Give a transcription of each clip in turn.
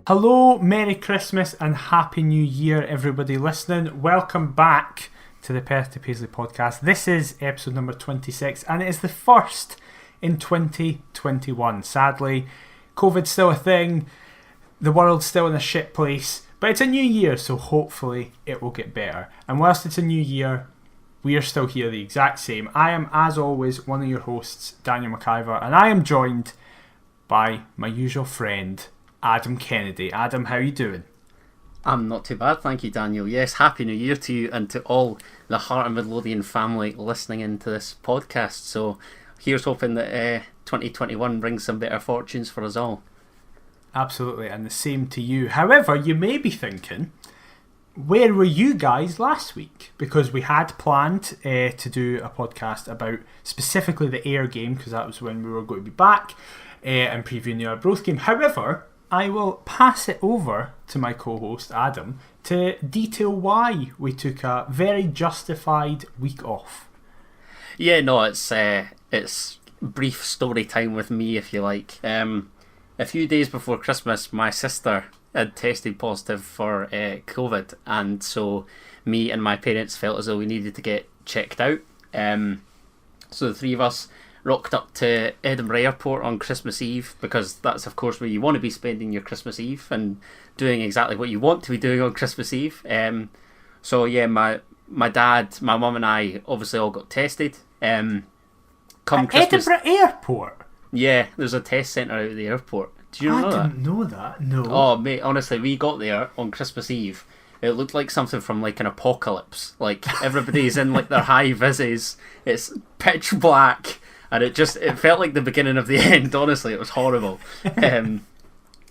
Hello, Merry Christmas and Happy New Year, everybody listening. Welcome back to the Perth to Paisley Podcast. This is episode number 26 and it is the first in 2021. Sadly, COVID's still a thing, the world's still in a shit place, but it's a new year, so hopefully it will get better. And whilst it's a new year, we are still here the exact same. I am, as always, one of your hosts, Daniel McIver, and I am joined by my usual friend, Adam Kennedy. Adam, how are you doing? I'm not too bad, thank you, Daniel. Yes, Happy New Year to you and to all the Heart and Midlothian family listening into this podcast. So here's hoping that 2021 brings some better fortunes for us all. Absolutely, and the same to you. However, you may be thinking, where were you guys last week? Because we had planned to do a podcast about specifically the Ayr game, because that was when we were going to be back and previewing the Arbroath game. However, I will pass it over to my co-host Adam to detail why we took a very justified week off. Yeah, no, it's brief story time with me, if you like. A few days before Christmas, my sister had tested positive for COVID, and so me and my parents felt as though we needed to get checked out. So the three of us rocked up to Edinburgh Airport on Christmas Eve, because that's of course where you want to be spending your Christmas Eve and doing exactly what you want to be doing on Christmas Eve. So yeah, my dad, my mum and I obviously all got tested. At Edinburgh Airport? Yeah, there's a test centre out at the airport. Do you know that? I didn't know that, no. Oh mate, honestly, we got there on Christmas Eve. It looked like something from like an apocalypse. Like everybody's in like their high vises. It's pitch black. And it felt like the beginning of the end, honestly. It was horrible. And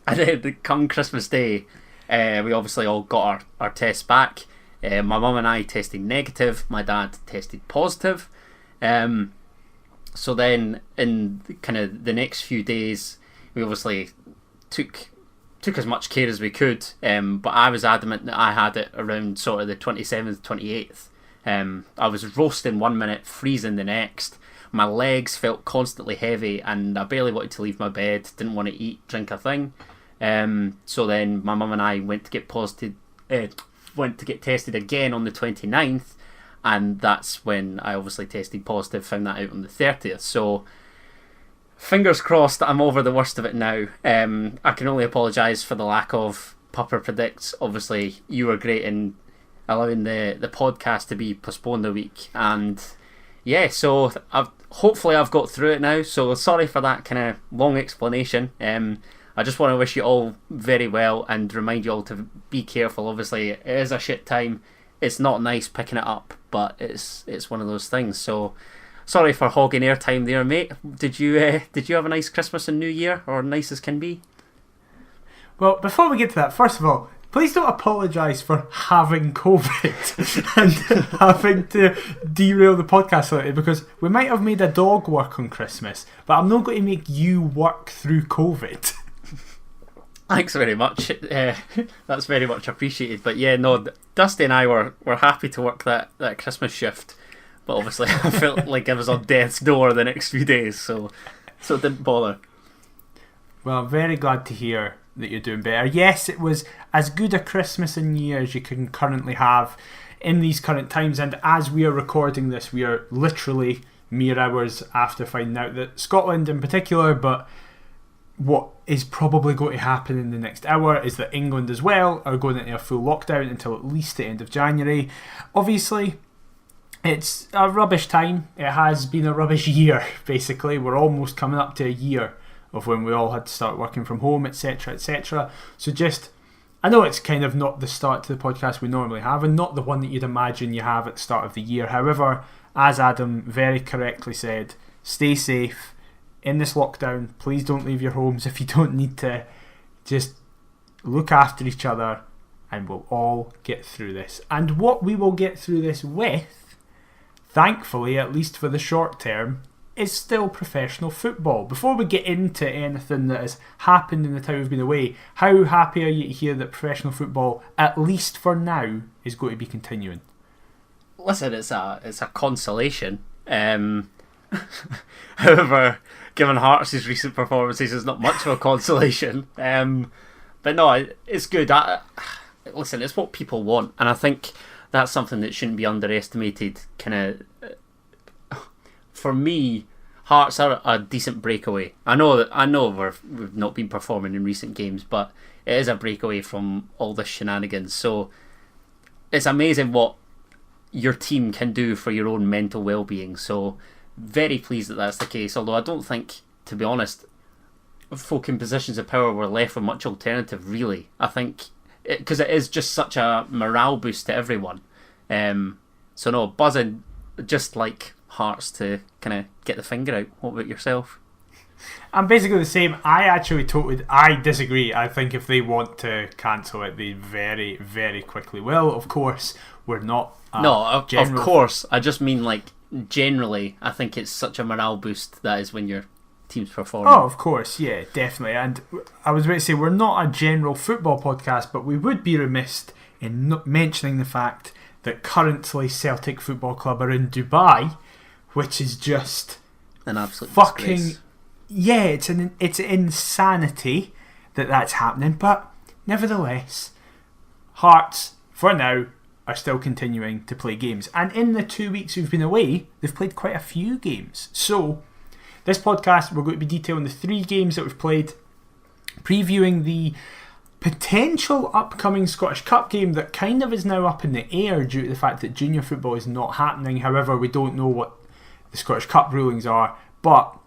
then come Christmas Day, we obviously all got our tests back. My mum and I tested negative. My dad tested positive. So then in kind of the next few days, we obviously took as much care as we could. But I was adamant that I had it around sort of the 27th, 28th. I was roasting 1 minute, freezing the next. My legs felt constantly heavy and I barely wanted to leave my bed, didn't want to eat, drink a thing. So then my mum and I went to get tested again on the 29th, and that's when I obviously tested positive, found that out on the 30th. So fingers crossed that I'm over the worst of it now. I can only apologise for the lack of Pupper Predicts. Obviously you were great in allowing the podcast to be postponed a week, and yeah, so hopefully I've got through it now, so sorry for that kind of long explanation. I just want to wish you all very well and remind you all to be careful. Obviously it is a shit time, it's not nice picking it up, but it's one of those things. So sorry for hogging airtime there, mate. Did you have a nice Christmas and New Year, or nice as can be? Well, before we get to that, first of all, please don't apologise for having COVID and having to derail the podcast slightly, because we might have made a dog work on Christmas, but I'm not going to make you work through COVID. Thanks very much. That's very much appreciated. But yeah, no, Dusty and I were happy to work that Christmas shift, but obviously I felt like I was on death's door the next few days, so it didn't bother. Well, I'm very glad to hear that you're doing better. Yes, it was as good a Christmas and New Year as you can currently have in these current times, and as we are recording this, we are literally mere hours after finding out that Scotland in particular, but what is probably going to happen in the next hour is that England as well are going into a full lockdown until at least the end of January. Obviously, it's a rubbish time. It has been a rubbish year, basically. We're almost coming up to a year of when we all had to start working from home, etc, etc. So I know it's kind of not the start to the podcast we normally have, and not the one that you'd imagine you have at the start of the year. However, as Adam very correctly said, stay safe in this lockdown. Please don't leave your homes if you don't need to. Just look after each other and we'll all get through this. And what we will get through this with, thankfully, at least for the short term, is still professional football. Before we get into anything that has happened in the time we've been away, how happy are you to hear that professional football, at least for now, is going to be continuing? Listen, it's a consolation. However, given Hearts' recent performances, it's not much of a consolation. But no, it's good. Listen, it's what people want, and I think that's something that shouldn't be underestimated. Kind of, for me, Hearts are a decent breakaway. I know we've not been performing in recent games, but it is a breakaway from all the shenanigans. So it's amazing what your team can do for your own mental well-being. So very pleased that that's the case. Although I don't think, to be honest, folk in positions of power were left with much alternative, really. I think because it is just such a morale boost to everyone. So no, buzzing, just like Hearts to kind of get the finger out. What about yourself? I'm basically the same. I disagree. I think if they want to cancel it, they very, very quickly will. Of course, we're not. Of course. I just mean, like, generally, I think it's such a morale boost that is when your team's performing. Oh, of course, yeah, definitely. And I was about to say, we're not a general football podcast, but we would be remiss in not mentioning the fact that currently Celtic Football Club are in Dubai, which is just an absolute fucking disgrace. Yeah, it's insanity that that's happening. But nevertheless, Hearts for now are still continuing to play games, and in the 2 weeks we've been away, they've played quite a few games. So this podcast, we're going to be detailing the 3 games that we've played, previewing the potential upcoming Scottish Cup game that kind of is now up in the air due to the fact that junior football is not happening. However, we don't know what the Scottish Cup rulings are, but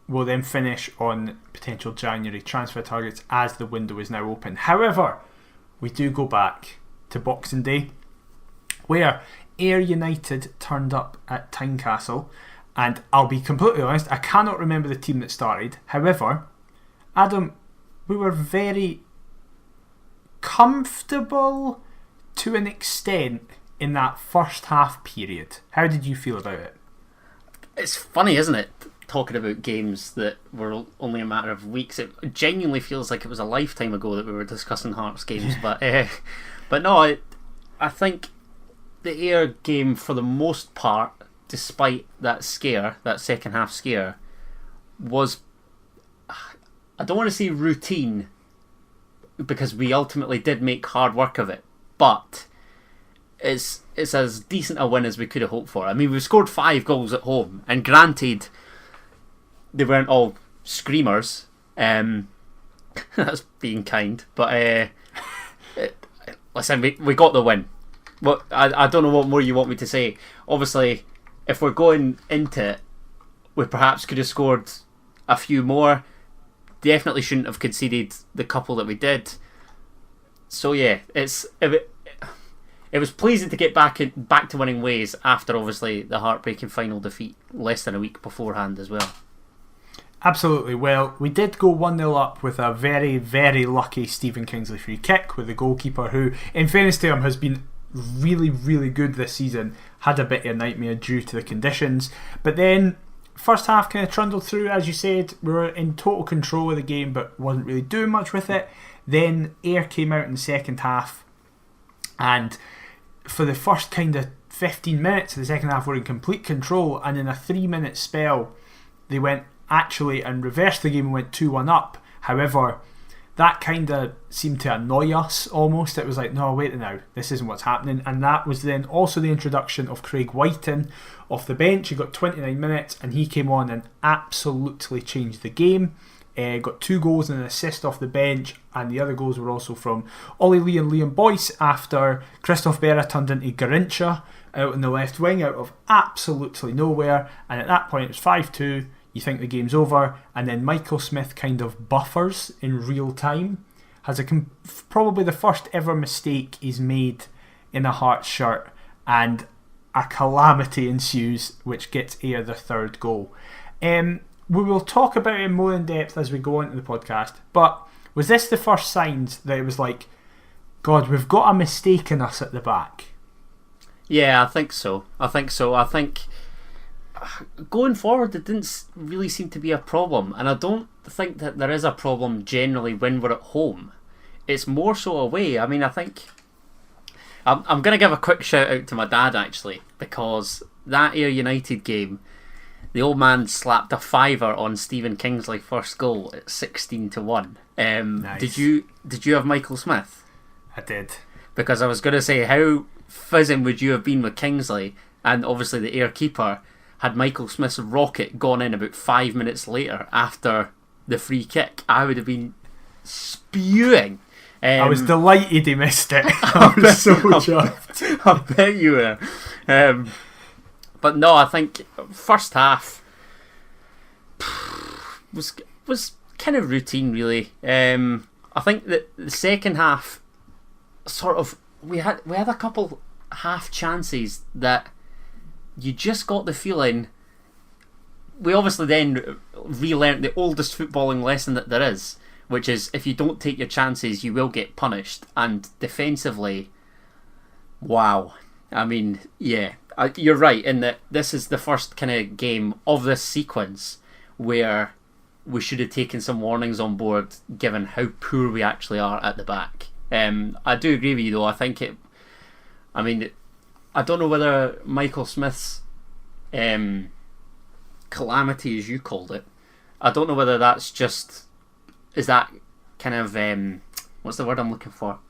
we'll then finish on potential January transfer targets as the window is now open. However, we do go back to Boxing Day, where Ayr United turned up at Tynecastle, and I'll be completely honest, I cannot remember the team that started. However, Adam, we were very comfortable to an extent in that first half period. How did you feel about it? It's funny, isn't it, talking about games that were only a matter of weeks. It genuinely feels like it was a lifetime ago that we were discussing Hearts games. But no, I think the Ayr game, for the most part, despite that scare, that second half scare, was, I don't want to say routine, because we ultimately did make hard work of it, but it's as decent a win as we could have hoped for. I mean, we scored 5 goals at home, and granted, they weren't all screamers. That's being kind, but listen, we got the win. What I don't know what more you want me to say. Obviously, if we're going into it, we perhaps could have scored a few more. Definitely shouldn't have conceded the couple that we did. So yeah, it was pleasing to get back to winning ways after obviously the heartbreaking final defeat less than a week beforehand as well. Absolutely. Well, we did go 1-0 up with a very, very lucky Stephen Kingsley free kick with the goalkeeper, who, in fairness to him, has been really, really good this season. Had a bit of a nightmare due to the conditions. But then, first half kind of trundled through, as you said. We were in total control of the game, but wasn't really doing much with it. Then Ayr came out in the second half, and for the first kind of 15 minutes of the second half, we're in complete control, and in a 3-minute spell, they went actually and reversed the game and went 2-1 up. However, that kind of seemed to annoy us almost. It was like, no, wait now, this isn't what's happening. And that was then also the introduction of Craig Whiten off the bench. He got 29 minutes and he came on and absolutely changed the game. Got 2 goals and an assist off the bench, and the other goals were also from Ollie Lee and Liam Boyce after Christoph Berra turned into Garincha out in the left wing out of absolutely nowhere. And at that point it was 5-2. You think the game's over, and then Michael Smith kind of buffers in real time, has probably the first ever mistake he's made in a Hearts shirt, and a calamity ensues, which gets Ayr the 3rd goal. We will talk about it more in depth as we go on to the podcast, but was this the first signs that it was like, God, we've got a mistake in us at the back? Yeah, I think so. I think going forward, it didn't really seem to be a problem, and I don't think that there is a problem generally when we're at home. It's more so away. I mean, I think I'm going to give a quick shout out to my dad, actually, because that Ayr United game, the old man slapped a fiver on Stephen Kingsley's first goal at 16-1. Nice. Did you have Michael Smith? I did. Because I was going to say, how fizzing would you have been with Kingsley, and obviously the air keeper, had Michael Smith's rocket gone in about 5 minutes later after the free kick? I would have been spewing. I was delighted he missed it. I was so chuffed. I bet you were. But no, I think first half was kind of routine, really. I think that the second half, sort of, we had a couple half chances that you just got the feeling. We obviously then relearnt the oldest footballing lesson that there is, which is if you don't take your chances, you will get punished. And defensively, wow. I mean, yeah, you're right in that this is the first kind of game of this sequence where we should have taken some warnings on board, given how poor we actually are at the back. I do agree with you, though. I think I mean, I don't know whether Michael Smith's calamity, as you called it, I don't know whether that's just, is that kind of what's the word I'm looking for?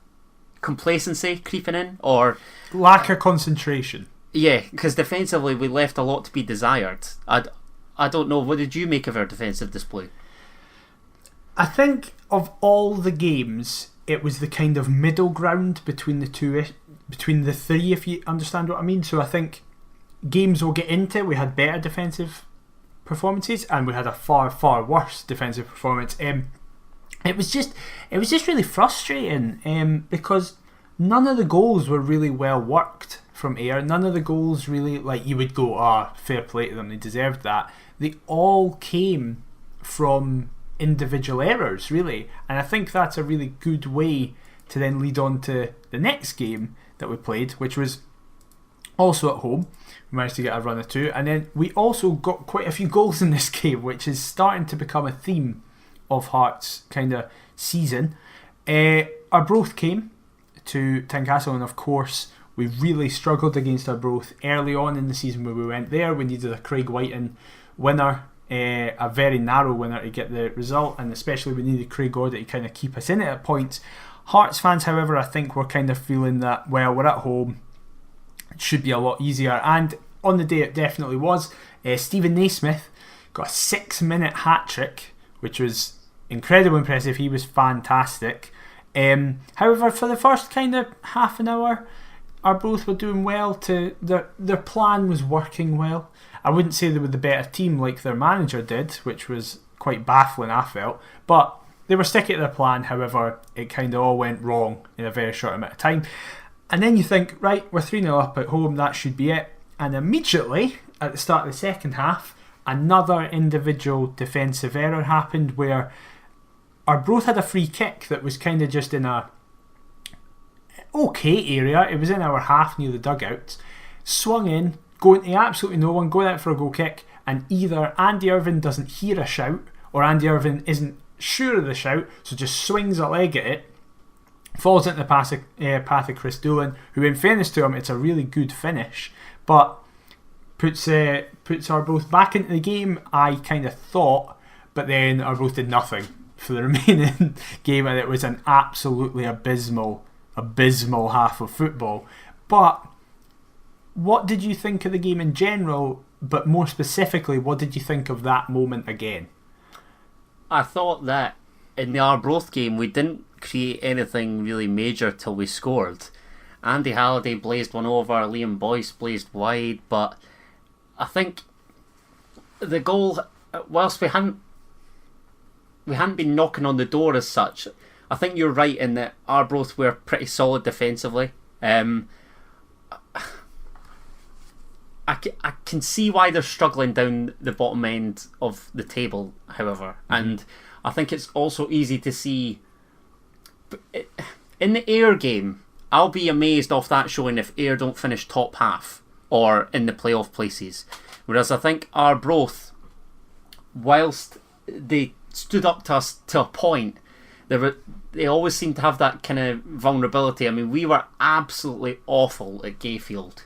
Complacency creeping in, or lack of concentration. Yeah, because defensively we left a lot to be desired. I don't know. What did you make of our defensive display? I think of all the games, it was the kind of middle ground between the two, between the three, if you understand what I mean. So I think games we'll get into, we had better defensive performances, and we had a far worse defensive performance. It was just really frustrating because none of the goals were really well worked from Ayr. None of the goals really, like, you would go, fair play to them, they deserved that. They all came from individual errors, really, and I think that's a really good way to then lead on to the next game that we played, which was also at home. We managed to get a run or two, and then we also got quite a few goals in this game, which is starting to become a theme of Hearts' kind of season. Arbroath came to Tynecastle, and of course we really struggled against Arbroath early on in the season when we went there. We needed a Craig Whiten winner, a very narrow winner to get the result, and especially we needed Craig Gordon to kind of keep us in it at points. Hearts fans, however, I think were kind of feeling that, well, we're at home, it should be a lot easier, and on the day it definitely was. Stephen Naismith got a 6-minute hat-trick, which was incredibly impressive. He was fantastic. However, for the first kind of half an hour, Arbroath were doing well. Their plan was working well. I wouldn't say they were the better team like their manager did, which was quite baffling, I felt, but they were sticking to their plan. However, it kind of all went wrong in a very short amount of time, and then you think, right, we're 3-0 up at home, that should be it. And immediately at the start of the second half, another individual defensive error happened where Arbroath had a free kick that was kind of just in a okay area. It was in our half near the dugouts, swung in, going to absolutely no one, going out for a goal kick, and either Andy Irvine doesn't hear a shout, or Andy Irvine isn't sure of the shout, so just swings a leg at it, falls into the path of Chris Doolan, who, in fairness to him, it's a really good finish, but puts Arbroath back into the game, I kind of thought, but then Arbroath did nothing for the remaining game, and it was an absolutely abysmal half of football. But what did you think of the game in general, but more specifically, what did you think of that moment again? I thought that in the Arbroath game we didn't create anything really major till we scored. Andy Halliday blazed one over, Liam Boyce blazed wide, but I think the goal, whilst we hadn't been knocking on the door as such, I think you're right in that Arbroath were pretty solid defensively. I can see why they're struggling down the bottom end of the table, however, and I think it's also easy to see in the Ayr game. I'll be amazed off that showing if Ayr don't finish top half or in the playoff places, whereas I think Arbroath, whilst they stood up to us to a point, they always seem to have that kind of vulnerability. I mean, we were absolutely awful at Gayfield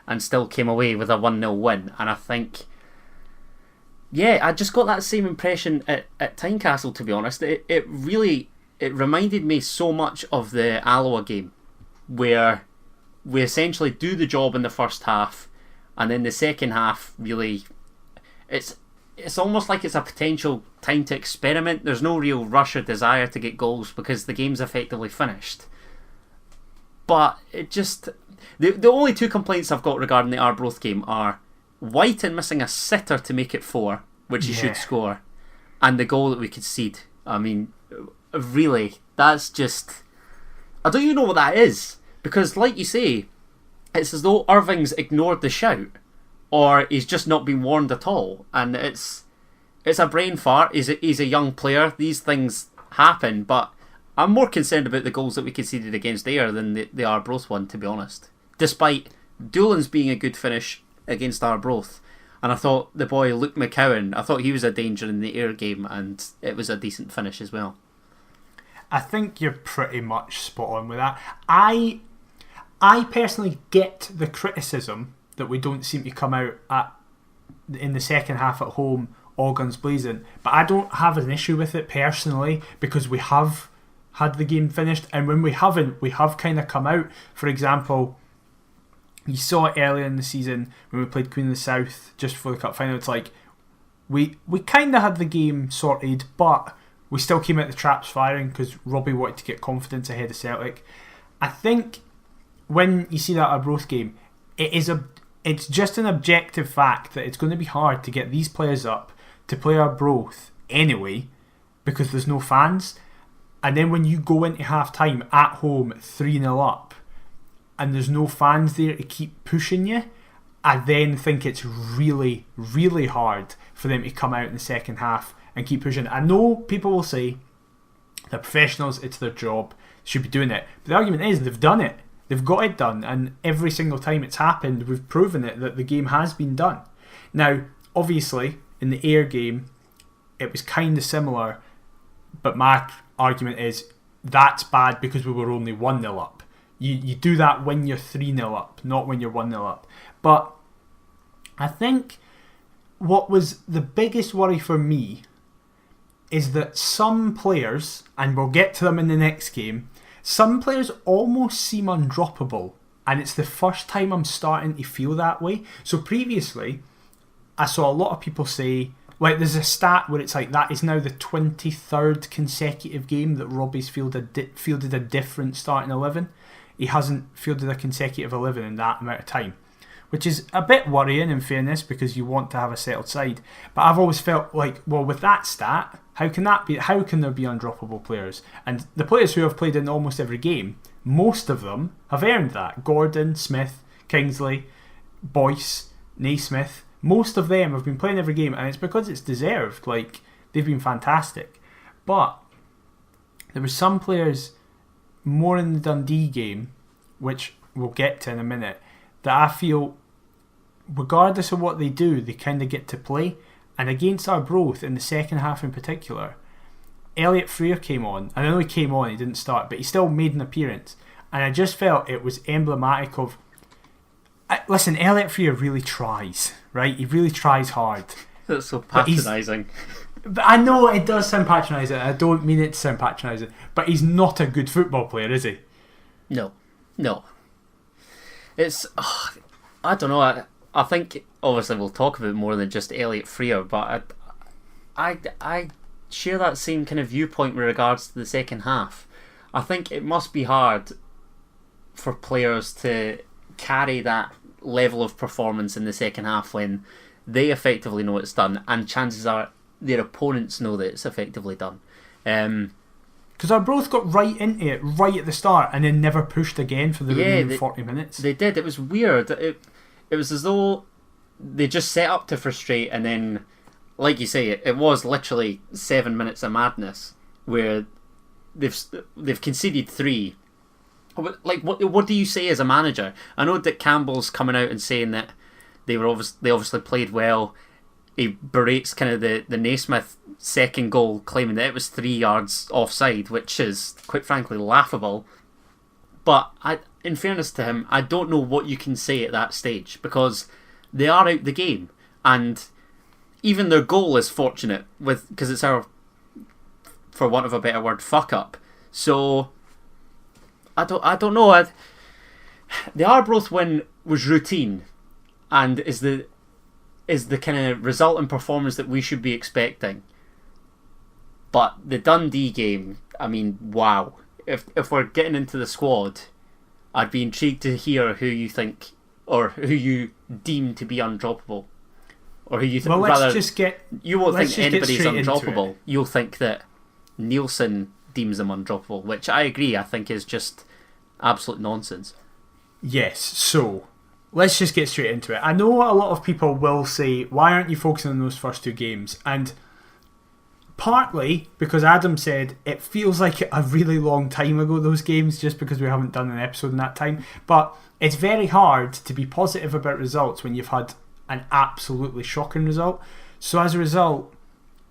and still came away with a 1-0 win, and I think Yeah, I just got that same impression at Tynecastle, to be honest. It reminded me so much of the Alloa game, where we essentially do the job in the first half, and then the second half really, it's almost like it's a potential time to experiment. There's no real rush or desire to get goals because the game's effectively finished. But it just, the only two complaints I've got regarding the Arbroath game are Whiten missing a sitter to make it 4, which he should score, and the goal that we concede. I mean, really, that's just, I don't even know what that is, because like you say, it's as though Irving's ignored the shout, or he's just not been warned at all, and it's a brain fart. He's a young player, these things happen, but I'm more concerned about the goals that we conceded against Ayr than the Arbroath one, to be honest, despite Doolan's being a good finish against Arbroath. And I thought the boy Luke McCowan, I thought he was a danger in the Ayr game, and it was a decent finish as well. I think you're pretty much spot on with that. I personally get the criticism that we don't seem to come out in the second half at home all guns blazing, but I don't have an issue with it personally, because we have had the game finished, and when we haven't, we have kind of come out. For example, you saw it earlier in the season when we played Queen of the South just before the cup final. It's like we kind of had the game sorted, but we still came out the traps firing because Robbie wanted to get confidence ahead of Celtic. I think when you see that Arbroath game, it's just an objective fact that it's going to be hard to get these players up to play Arbroath anyway, because there's no fans. And then when you go into half time at home 3-0 up, and there's no fans there to keep pushing you, I then think it's really, really hard for them to come out in the second half and keep pushing. I know people will say they're professionals, it's their job, should be doing it. But the argument is they've done it. They've got it done, and every single time it's happened, we've proven it, that the game has been done. Now, obviously, in the Ayr game, it was kind of similar, but my argument is that's bad because we were only 1-0 up. You do that when you're 3-0 up, not when you're 1-0 up. But I think what was the biggest worry for me is that some players, and we'll get to them in the next game, some players almost seem undroppable, and it's the first time I'm starting to feel that way. So previously, I saw a lot of people say, like, there's a stat where it's like that is now the 23rd consecutive game that Robbie's fielded a different starting 11. He hasn't fielded a consecutive 11 in that amount of time, which is a bit worrying in fairness, because you want to have a settled side. But I've always felt like, well, with that stat, how can there be undroppable players? And the players who have played in almost every game, most of them have earned that. Gordon, Smith, Kingsley, Boyce, Naismith, most of them have been playing every game, and it's because it's deserved. Like, they've been fantastic. But there were some players more in the Dundee game, which we'll get to in a minute, that I feel, regardless of what they do, they kind of get to play. And against Arbroath, in the second half in particular, Elliot Frear came on. And I know he came on, he didn't start, but he still made an appearance. And I just felt it was emblematic of... Listen, Elliot Frear really tries, right? He really tries hard. That's so patronising. But I know it does sound patronising. I don't mean it to sound patronising. But he's not a good football player, is he? No. It's... I don't know. I think, obviously, we'll talk about more than just Elliot Frear, but I share that same kind of viewpoint with regards to the second half. I think it must be hard for players to carry that level of performance in the second half when they effectively know it's done, and chances are their opponents know that it's effectively done. Because Arbroath got right into it right at the start and then never pushed again for the remaining 40 minutes. They did. It was weird. It was as though they just set up to frustrate, and then, like you say, it was literally 7 minutes of madness where they've conceded 3. Like, what do you say as a manager? I know Dick Campbell's coming out and saying that they obviously played well. He berates kind of the Naismith second goal, claiming that it was 3 yards offside, which is, quite frankly, laughable. But in fairness to him, I don't know what you can say at that stage, because they are out the game. And even their goal is fortunate because it's our, for want of a better word, fuck up. So I don't know. The Arbroath win was routine, and is the kind of result and performance that we should be expecting. But the Dundee game, I mean, wow. If we're getting into the squad, I'd be intrigued to hear who you think, or who you deem to be undroppable, or who you think. Well, you won't think anybody's undroppable. It. You'll think that Nielsen deems them undroppable, which I agree. I think is just absolute nonsense. Yes. So let's just get straight into it. I know a lot of people will say, "Why aren't you focusing on those first two games?" And partly because Adam said it feels like a really long time ago, those games, just because we haven't done an episode in that time. But it's very hard to be positive about results when you've had an absolutely shocking result. So as a result,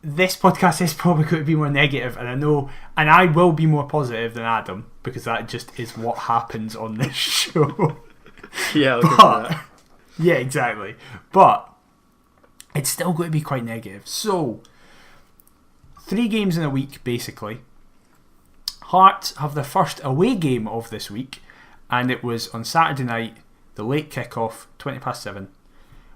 this podcast is probably going to be more negative, and I know, and I will be more positive than Adam, because that just is what happens on this show. Yeah, that. Yeah, exactly. But it's still going to be quite negative. So 3 games in a week, basically. Hearts have their first away game of this week, and it was on Saturday night, the late kick-off, 7:20.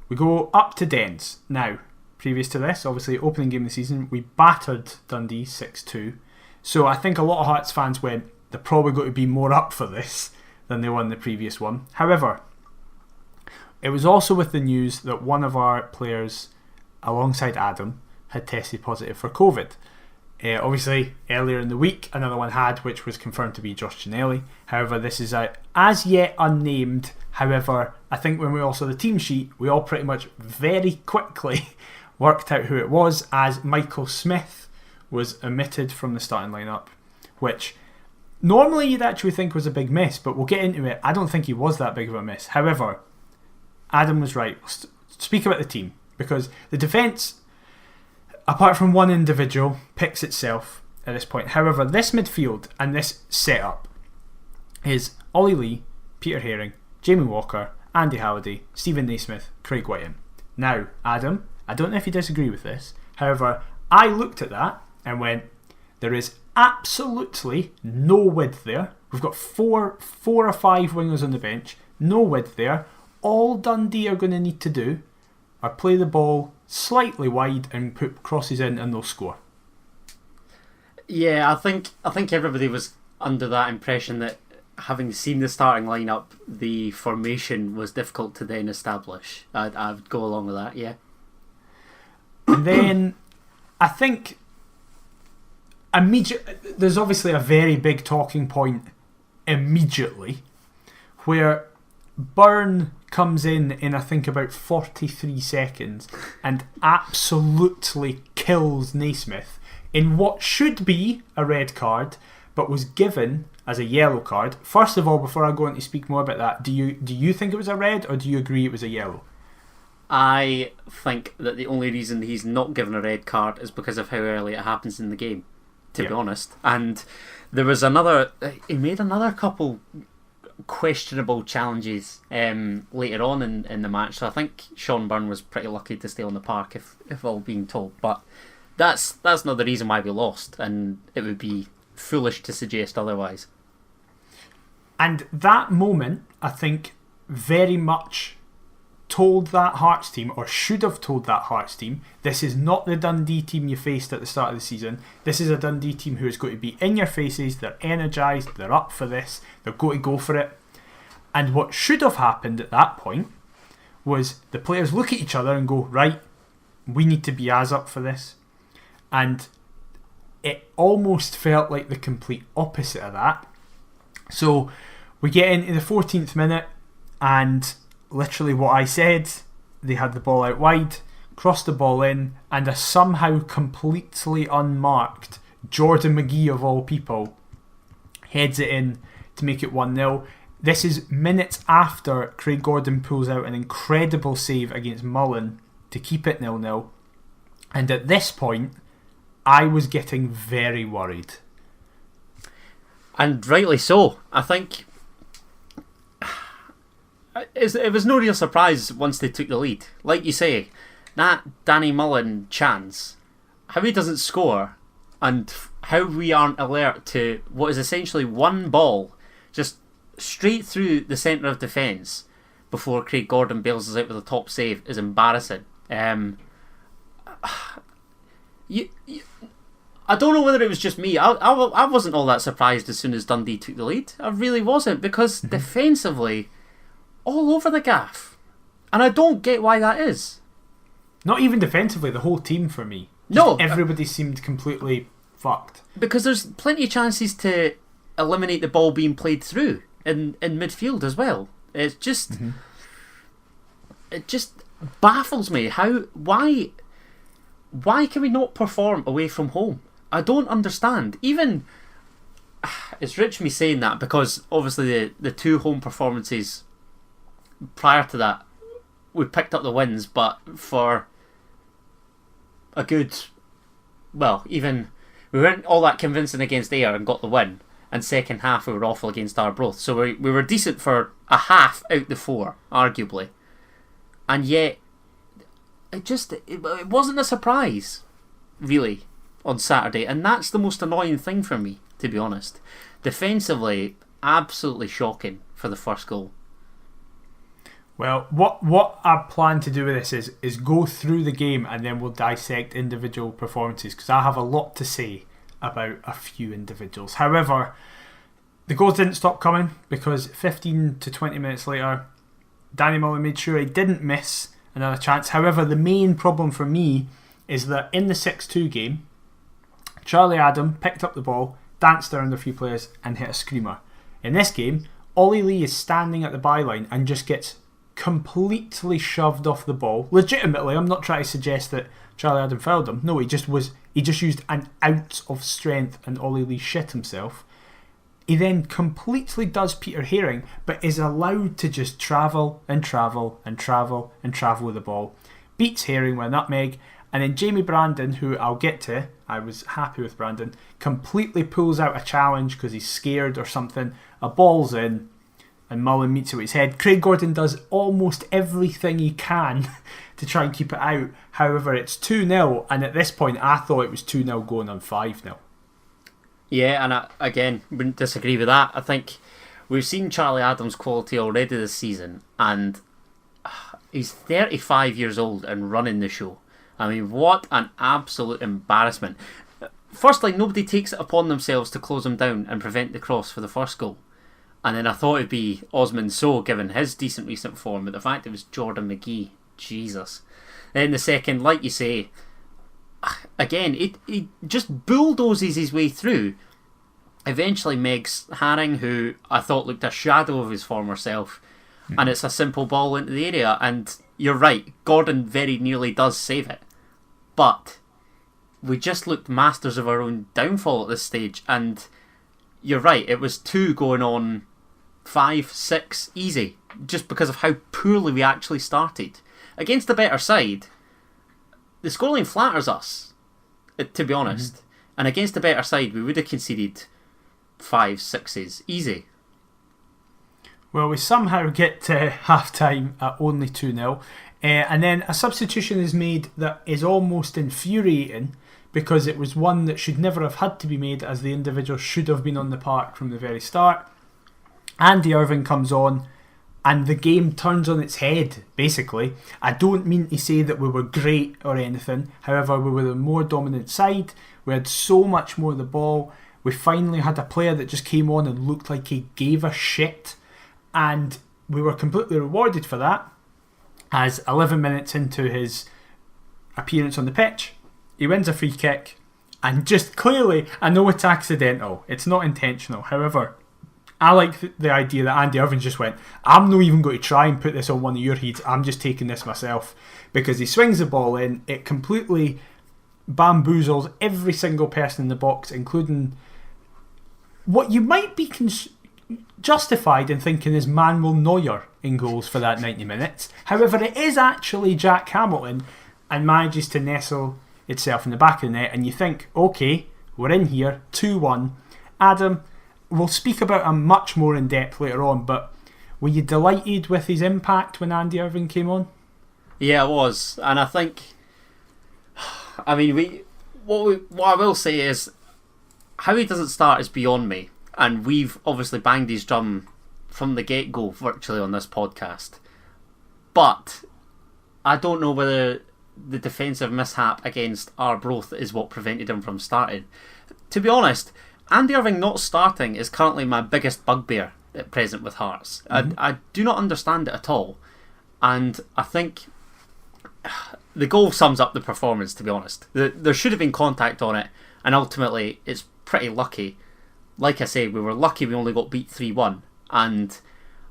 We go up to Dens. Now, previous to this, obviously, opening game of the season, we battered Dundee 6-2. So I think a lot of Hearts fans went, they're probably going to be more up for this than they were in the previous one. However, it was also with the news that one of our players, alongside Adam, had tested positive for COVID. Obviously, earlier in the week, another one had, which was confirmed to be Josh Ginnelly. However, this is as yet unnamed. However, I think when we all saw the team sheet, we all pretty much very quickly worked out who it was, as Michael Smith was omitted from the starting lineup, which normally you'd actually think was a big miss, but we'll get into it. I don't think he was that big of a miss. However, Adam was right. We'll speak about the team, because the defence, apart from one individual, picks itself at this point. However, this midfield and this setup is Ollie Lee, Peter Herring, Jamie Walker, Andy Halliday, Stephen Naismith, Craig Whitham. Now, Adam, I don't know if you disagree with this. However, I looked at that and went, there is absolutely no width there. We've got four or five wingers on the bench, no width there. All Dundee are going to need to do are play the ball slightly wide and put crosses in, and they'll score. Yeah, I think everybody was under that impression that, having seen the starting lineup, the formation was difficult to then establish. I would go along with that, yeah. And then I think there's obviously a very big talking point immediately, where Byrne comes in I think about 43 seconds and absolutely kills Naismith in what should be a red card, but was given as a yellow card. First of all, before I go on to speak more about that, do you think it was a red, or do you agree it was a yellow? I think that the only reason he's not given a red card is because of how early it happens in the game, to be honest. And there was he made another couple questionable challenges later on in the match, so I think Sean Byrne was pretty lucky to stay on the park, if all being told. But that's not the reason why we lost, and it would be foolish to suggest otherwise. And that moment, I think, very much told that Hearts team, or should have told that Hearts team, this is not the Dundee team you faced at the start of the season. This is a Dundee team who is going to be in your faces. They're energised, they're up for this, they're going to go for it. And what should have happened at that point was the players look at each other and go, right, we need to be as up for this. And it almost felt like the complete opposite of that. So we get into the 14th minute, and literally what I said, they had the ball out wide, crossed the ball in, and a somehow completely unmarked Jordan McGee, of all people, heads it in to make it 1-0. This is minutes after Craig Gordon pulls out an incredible save against Mullen to keep it 0-0. And at this point, I was getting very worried. And rightly so. I think it was no real surprise once they took the lead. Like you say, that Danny Mullen chance, how he doesn't score, and how we aren't alert to what is essentially one ball just straight through the centre of defence before Craig Gordon bails us out with a top save is embarrassing. I don't know whether it was just me. I wasn't all that surprised as soon as Dundee took the lead. I really wasn't, because defensively, all over the gaff. And I don't get why that is. Not even defensively, the whole team for me. No. Everybody seemed completely fucked. Because there's plenty of chances to eliminate the ball being played through in midfield as well. It's just... It just baffles me. Why can we not perform away from home? I don't understand. Even... It's rich me saying that, because obviously the two home performances prior to that, we picked up the wins, but for a good... Well, even... We weren't all that convincing against Ayr and got the win. And second half we were awful against Arbroath. So we were decent for a half out the four, arguably. And yet, it wasn't a surprise, really, on Saturday. And that's the most annoying thing for me, to be honest. Defensively, absolutely shocking for the first goal. Well, what I plan to do with this is go through the game and then we'll dissect individual performances, because I have a lot to say about a few individuals. However, the goals didn't stop coming, because 15 to 20 minutes later, Danny Mullen made sure he didn't miss another chance. However, the main problem for me is that in the 6-2 game, Charlie Adam picked up the ball, danced around a few players and hit a screamer. In this game, Ollie Lee is standing at the byline and just gets completely shoved off the ball. Legitimately, I'm not trying to suggest that Charlie Adam fouled him. No, he just used an ounce of strength and Ollie Lee shit himself. He then completely does Peter Haring, but is allowed to just travel and travel and travel and travel with the ball. Beats Haring with a nutmeg, and then Jamie Brandon, who I'll get to, I was happy with Brandon, completely pulls out a challenge because he's scared or something. A ball's in, and Mullen meets it with his head. Craig Gordon does almost everything he can to try and keep it out. However, it's 2-0, and at this point I thought it was 2-0 going on 5-0. Yeah, and I, again, wouldn't disagree with that. I think we've seen Charlie Adams' quality already this season, and he's 35 years old and running the show. I mean, what an absolute embarrassment. Firstly, nobody takes it upon themselves to close him down and prevent the cross for the first goal. And then I thought it'd be Osman Sow, given his decent recent form, but the fact it was Jordan McGee, Jesus. Then the second, like you say, again, he just bulldozes his way through. Eventually Megs Haring, who I thought looked a shadow of his former self, and it's a simple ball into the area, and you're right, Gordon very nearly does save it. But we just looked masters of our own downfall at this stage, and you're right, it was 2 going on 5, 6 easy, just because of how poorly we actually started. Against the better side, the scoreline flatters us, to be honest. And against the better side, we would have conceded 5, 6s easy. Well, we somehow get to half-time at only 2-0. And then a substitution is made that is almost infuriating, because it was one that should never have had to be made, as the individual should have been on the park from the very start. Andy Irving comes on, and the game turns on its head, basically. I don't mean to say that we were great or anything. However, we were the more dominant side. We had so much more of the ball. We finally had a player that just came on and looked like he gave a shit. And we were completely rewarded for that, as 11 minutes into his appearance on the pitch, he wins a free kick. And just clearly, I know it's accidental. It's not intentional. However, I like the idea that Andy Irving just went, I'm not even going to try and put this on one of your heads, I'm just taking this myself. Because he swings the ball in, it completely bamboozles every single person in the box, including what you might be justified in thinking is Manuel Neuer in goals for that 90 minutes. However, it is actually Jack Hamilton, and manages to nestle itself in the back of the net, and you think, okay, we're in here, 2-1. Adam, we'll speak about him much more in depth later on, but were you delighted with his impact when Andy Irving came on? Yeah, it was, and I think, I mean, what I will say is, how he doesn't start is beyond me, and we've obviously banged his drum from the get-go virtually on this podcast, but I don't know whether the defensive mishap against Arbroath is what prevented him from starting. To be honest, Andy Irving not starting is currently my biggest bugbear at present with Hearts. I do not understand it at all, and I think the goal sums up the performance, to be honest. There should have been contact on it, and ultimately it's pretty lucky. Like I say, we were lucky we only got beat 3-1, and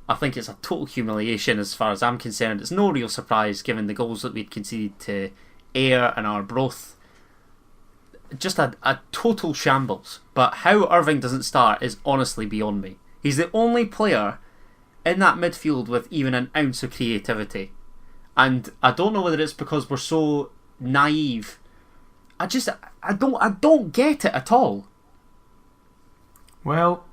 I think it's a total humiliation as far as I'm concerned. It's no real surprise given the goals that we'd conceded to Ayr and Arbroath. Just a total shambles. But how Irving doesn't start is honestly beyond me. He's the only player in that midfield with even an ounce of creativity. And I don't know whether it's because we're so naive. I don't get it at all. Well,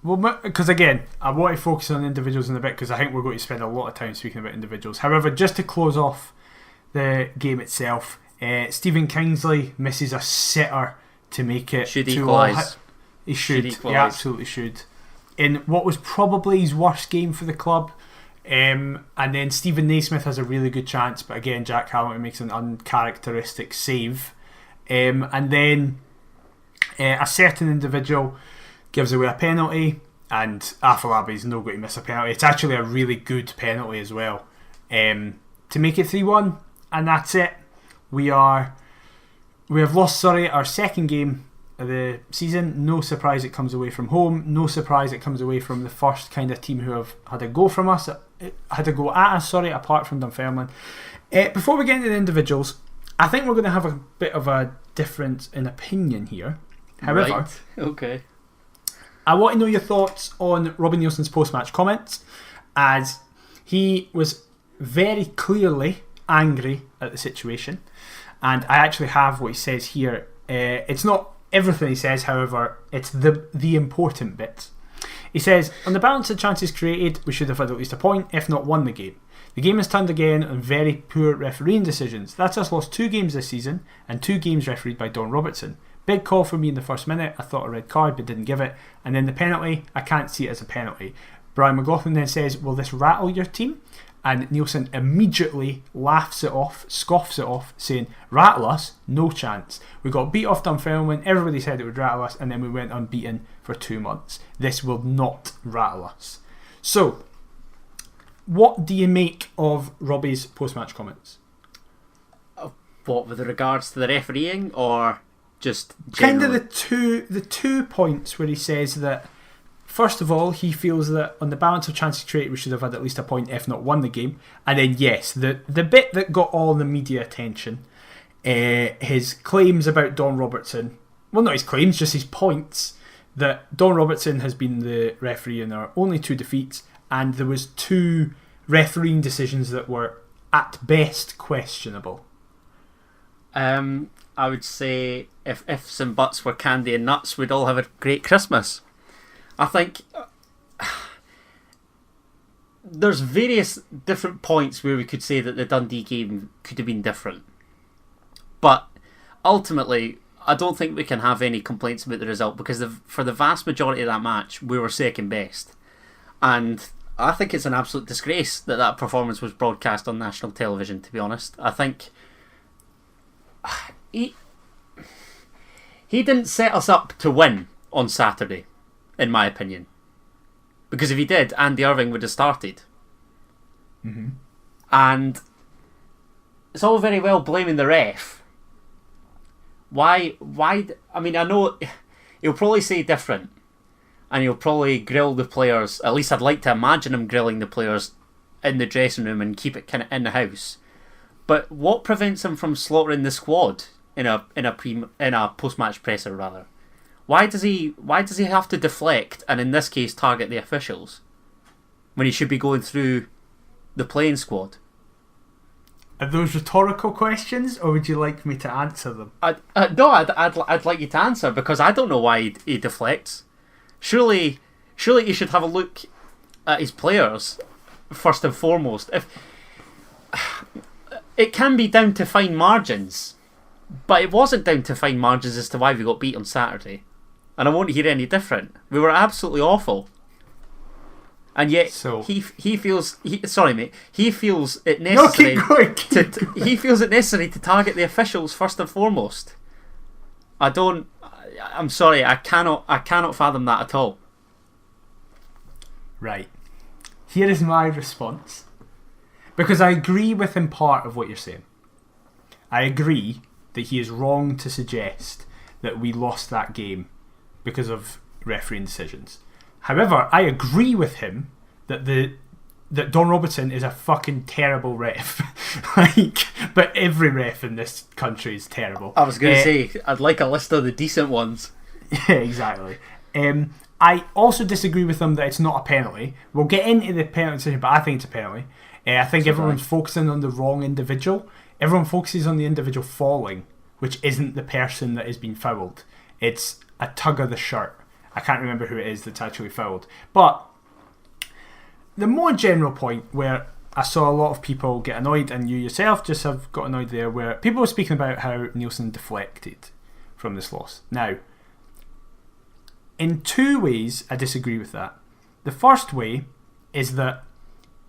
because again, I want to focus on individuals in a bit because I think we're going to spend a lot of time speaking about individuals. However, just to close off the game itself, Stephen Kingsley misses a sitter to make it. Should equalise. He should. He absolutely should. In what was probably his worst game for the club. And then Stephen Naismith has a really good chance, but again, Jack Hamilton makes an uncharacteristic save. And then a certain individual gives away a penalty, and Afolabi's not going to miss a penalty. It's actually a really good penalty as well, to make it 3-1, and that's it. We have lost Surrey, our second game of the season. No surprise it comes away from home. No surprise it comes away from the first kind of team who have had a go at us, apart from Dunfermline. Before we get into the individuals, I think we're going to have a bit of a difference in opinion here. However, right. Okay, I want to know your thoughts on Robbie Nielsen's post-match comments, as he was very clearly angry at the situation, and I actually have what he says here. It's not everything he says, however, it's the important bits. He says, on the balance of chances created, we should have had at least a point, if not won the game. The game has turned again on very poor refereeing decisions. That's us lost 2 games this season, and 2 games refereed by Don Robertson. Big call for me in the first minute. I thought a red card, but didn't give it. And then the penalty, I can't see it as a penalty. Brian McLaughlin then says, will this rattle your team? And Nielsen immediately laughs it off, scoffs it off, saying, rattle us? No chance. We got beat off Dunfermline, everybody said it would rattle us, and then we went unbeaten for 2 months. This will not rattle us. So, what do you make of Robbie's post-match comments? What, with regards to the refereeing, or just generally? Kind of the two points where he says that, first of all, he feels that on the balance of chances created, we should have had at least a point, if not won the game. And then, yes, the bit that got all the media attention, his claims about Don Robertson, well, not his claims, just his points, that Don Robertson has been the referee in our only 2 defeats, and there was 2 refereeing decisions that were, at best, questionable. I would say if ifs and buts were candy and nuts, we'd all have a great Christmas. I think there's various different points where we could say that the Dundee game could have been different. But ultimately, I don't think we can have any complaints about the result, because for the vast majority of that match, we were second best. And I think it's an absolute disgrace that performance was broadcast on national television, to be honest. I think he didn't set us up to win on Saturday, in my opinion. Because if he did, Andy Irving would have started. Mm-hmm. And it's all very well blaming the ref. Why? I mean, I know he'll probably say different, and he'll probably grill the players. At least I'd like to imagine him grilling the players in the dressing room and keep it kind of in the house. But what prevents him from slaughtering the squad in a post-match presser rather? Why does he have to deflect and in this case target the officials when he should be going through the playing squad? Are those rhetorical questions, or would you like me to answer them? I'd like you to answer, because I don't know why he deflects. Surely he should have a look at his players first and foremost. it can be down to fine margins, but it wasn't down to fine margins as to why we got beat on Saturday. And I won't hear any different. We were absolutely awful. And yet he feels he feels it necessary he feels it necessary to target the officials first and foremost. I'm sorry, I cannot fathom that at all. Right. Here is my response. Because I agree with in part of what you're saying. I agree that he is wrong to suggest that we lost that game because of refereeing decisions. However, I agree with him that Don Robertson is a fucking terrible ref. But every ref in this country is terrible. I was going to say, I'd like a list of the decent ones. Yeah, exactly. I also disagree with him that it's not a penalty. We'll get into the penalty decision, but I think it's a penalty. I think everyone's focusing on the wrong individual. Everyone focuses on the individual falling, which isn't the person that is being fouled. It's a tug of the shirt. I can't remember who it is that's actually fouled. But the more general point where I saw a lot of people get annoyed, and you yourself just have got annoyed there, where people were speaking about how Nielsen deflected from this loss. Now, in two ways, I disagree with that. The first way is that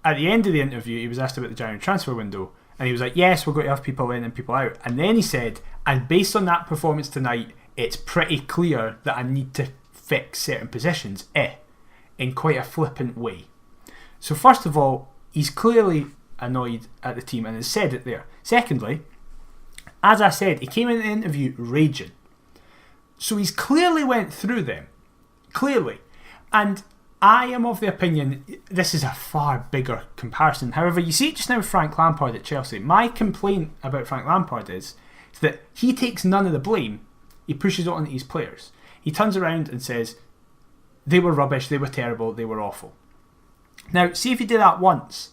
at the end of the interview, he was asked about the January transfer window, and he was like, yes, we're going to have people in and people out. And then he said, and based on that performance tonight, it's pretty clear that I need to fix certain positions, in quite a flippant way. So first of all, he's clearly annoyed at the team and has said it there. Secondly, as I said, he came in the interview raging. So he's clearly went through them. Clearly. And I am of the opinion, this is a far bigger comparison. However, you see it just now with Frank Lampard at Chelsea. My complaint about Frank Lampard is that he takes none of the blame. He pushes it on his players. He turns around and says, they were rubbish, they were terrible, they were awful. Now, see if you do that once.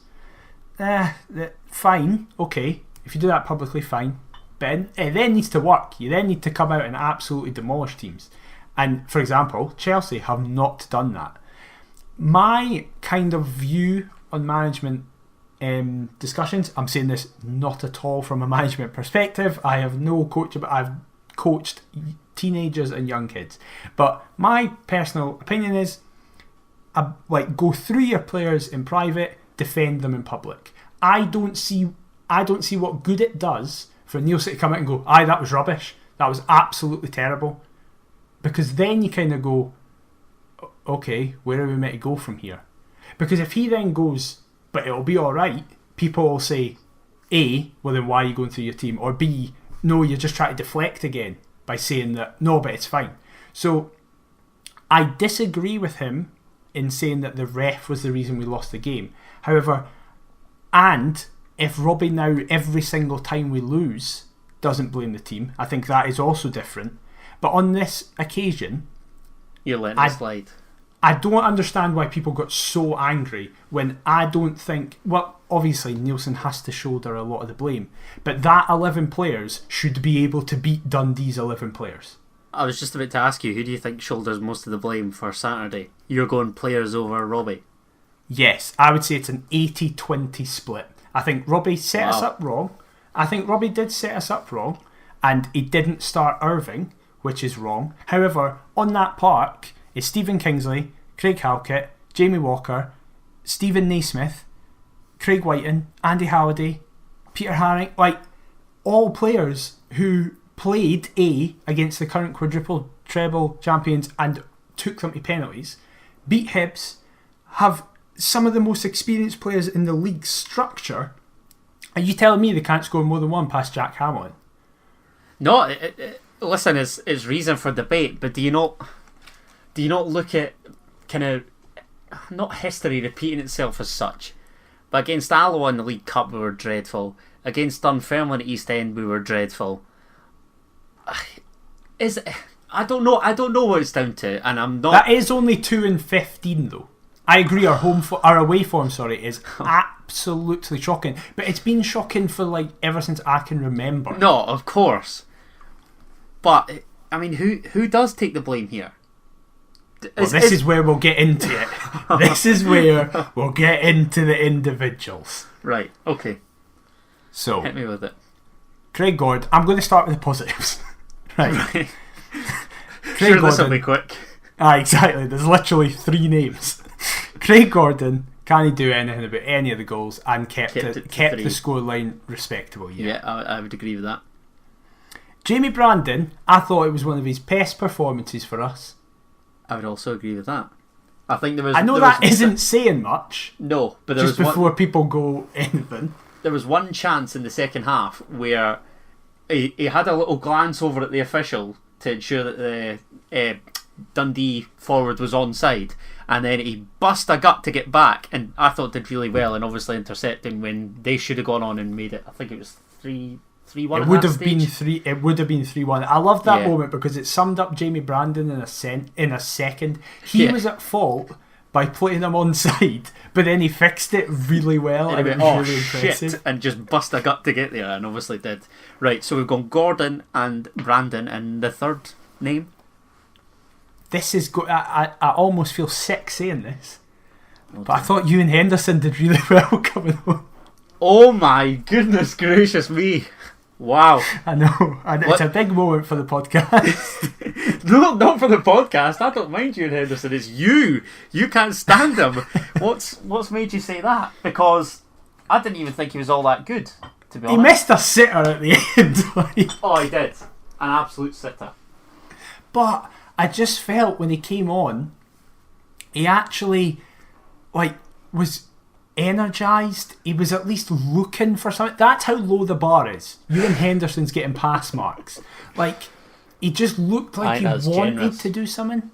Fine, okay. If you do that publicly, fine. But it then needs to work. You then need to come out and absolutely demolish teams. And, for example, Chelsea have not done that. My kind of view on management discussions, I'm saying this not at all from a management perspective. I have no coach, but I've coached teenagers and young kids. But my personal opinion is, go through your players in private, defend them in public. I don't see what good it does for Nielsen to come out and go, aye, that was rubbish, that was absolutely terrible, because then you kind of go, okay, where are we meant to go from here? Because if he then goes, but it'll be alright, people will say, A, well then why are you going through your team? Or B, no, you're just trying to deflect again by saying that, no, but it's fine. So I disagree with him in saying that the ref was the reason we lost the game. However, and if Robbie now every single time we lose doesn't blame the team, I think that is also different. But on this occasion, you're letting it slide. I don't understand why people got so angry when I don't think, well, obviously Nielsen has to shoulder a lot of the blame, but that 11 players should be able to beat Dundee's 11 players. I was just about to ask you, who do you think shoulders most of the blame for Saturday? You're going players over Robbie? Yes, I would say it's an 80-20 split. I think Robbie set us up wrong. I think Robbie did set us up wrong, and he didn't start Irving, which is wrong. However, on that park is Stephen Kingsley, Craig Halcott, Jamie Walker, Stephen Naismith, Craig Whiten, Andy Halliday, Peter Haring, all players who played against the current quadruple treble champions and took them to penalties, beat Hibs, have some of the most experienced players in the league structure. Are you telling me they can't score more than one past Jack Hamilton? No, listen, it's reason for debate, but do you not look at kind of, not history repeating itself as such, but against Alloa in the League Cup we were dreadful, against Dunfermline at East End we were dreadful. I don't know what it's down to, and I'm not. That is only 2-15 though. I agree. Our away form, is absolutely shocking, but it's been shocking for ever since I can remember. No, of course, but I mean, who does take the blame here? Well, this is where we'll get into it. This is where we'll get into the individuals. Right. Okay. So, hit me with it. Craig Gordon. I'm going to start with the positives. Right. Right. Craig Sure, this will Gordon. be quick. Exactly. There's literally 3 names. Craig Gordon can't do anything about any of the goals and kept Kept the it to 3. scoreline respectable. Yeah, I would agree with that. Jamie Brandon, I thought it was one of his best performances for us. I would also agree with that. I think there was. I know there that was, isn't saying much. No, but there Just was before people go anything. there was one chance in the second half where he had a little glance over at the official to ensure that the Dundee forward was onside, and then he bust a gut to get back, and I thought did really well, and obviously intercepting when they should have gone on and made it. I think it was 3-1. It would have been 3-1. I love that moment because it summed up Jamie Brandon in a second. He was at fault by putting him onside, but then he fixed it really well, and it was really impressive. Shit, and just bust a gut to get there, and obviously did. Right, so we've gone Gordon and Brandon, and the third name? This is I almost feel sick saying this, but I thought you and Henderson did really well coming on. Oh my goodness gracious me. Wow. I know, and it's a big moment for the podcast. No, not for the podcast. I don't mind you and Henderson. It's you. You can't stand him. What's made you say that? Because I didn't even think he was all that good, to be honest. He missed a sitter at the end. Oh, he did. An absolute sitter. But I just felt when he came on, he actually was energised. He was at least looking for something. That's how low the bar is. You and Henderson's getting pass marks. He just looked like he wanted to do something.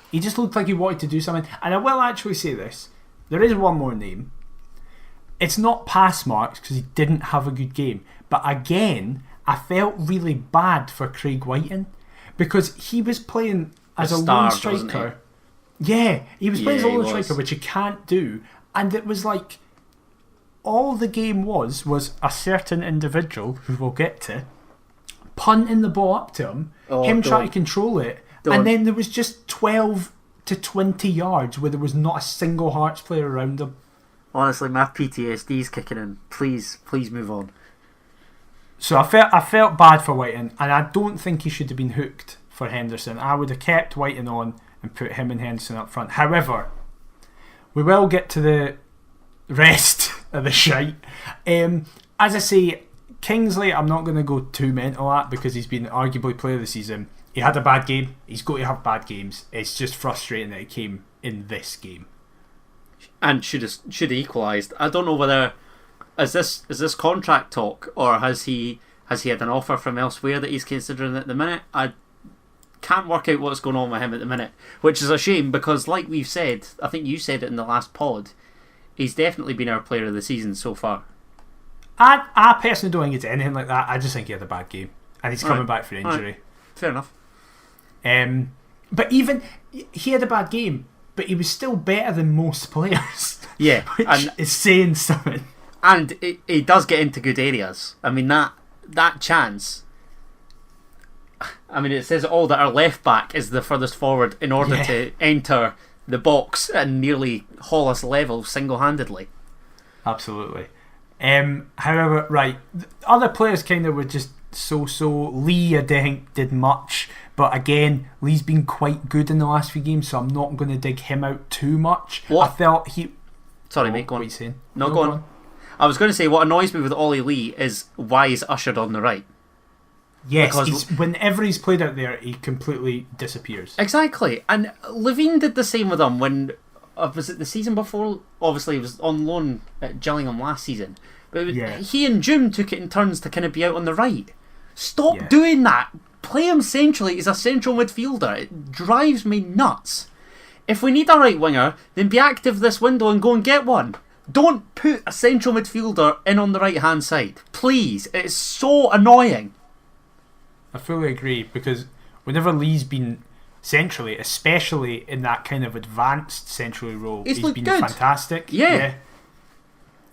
He just looked like he wanted to do something. And I will actually say this. There is one more name. It's not pass marks because he didn't have a good game. But again, I felt really bad for Craig Whiting because he was playing as a lone striker. Yeah, he was playing as a lone striker, which you can't do. And it was like all the game was a certain individual who we'll get to punting the ball up to him, trying to control it, and then there was just 12 to 20 yards where there was not a single Hearts player around him. Honestly, my PTSD's kicking in. Please move on. So I felt bad for Whiting, and I don't think he should have been hooked for Henderson. I would have kept Whiting on and put him and Henderson up front. However, we will get to the rest of the shite. As I say, Kingsley, I'm not going to go too mental at because he's been arguably player of the season. He had a bad game. He's got to have bad games. It's just frustrating that it came in this game. And should have equalised. I don't know whether is this contract talk or has he had an offer from elsewhere that he's considering at the minute. I can't work out what's going on with him at the minute, which is a shame because, like we've said, I think you said it in the last pod, he's definitely been our player of the season so far. I personally don't think it's anything like that. I just think he had a bad game and he's coming back for injury. Fair enough. But even he had a bad game, but he was still better than most players. Yeah, which is saying something. And he does get into good areas. I mean that chance. I mean, it says all that our left back is the furthest forward in order to enter the box and nearly haul us level single-handedly. Absolutely. However, right, other players kind of were just so. Lee, I think, did much, but again, Lee's been quite good in the last few games, so I'm not going to dig him out too much. What? I felt he. Sorry, mate. Go on. What are you saying? No, go on. I was going to say what annoys me with Ollie Lee is why he's ushered on the right. Yes, whenever he's played out there, he completely disappears. Exactly, and Levine did the same with him when was it the season before? Obviously, he was on loan at Gillingham last season, but he and June took it in turns to kind of be out on the right. Stop doing that. Play him centrally. He's a central midfielder. It drives me nuts. If we need a right winger, then be active this window and go and get one. Don't put a central midfielder in on the right hand side, please. It's so annoying. I fully agree because whenever Lee's been centrally, especially in that kind of advanced centrally role, he's been good. Fantastic. Yeah.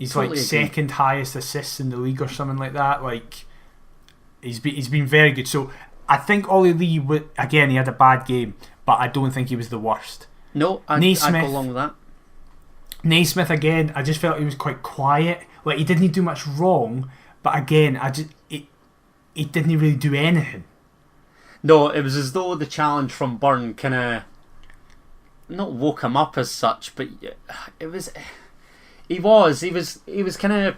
He's totally like second highest assists in the league or something like that. Like he's been very good. So I think Ollie Lee again, he had a bad game, but I don't think he was the worst. No, I'd go along with that. Naismith again, I just felt he was quite quiet. Like he didn't do much wrong, but But again, he didn't really do anything. No, it was as though the challenge from Byrne kind of not woke him up as such, but it was. He was kind of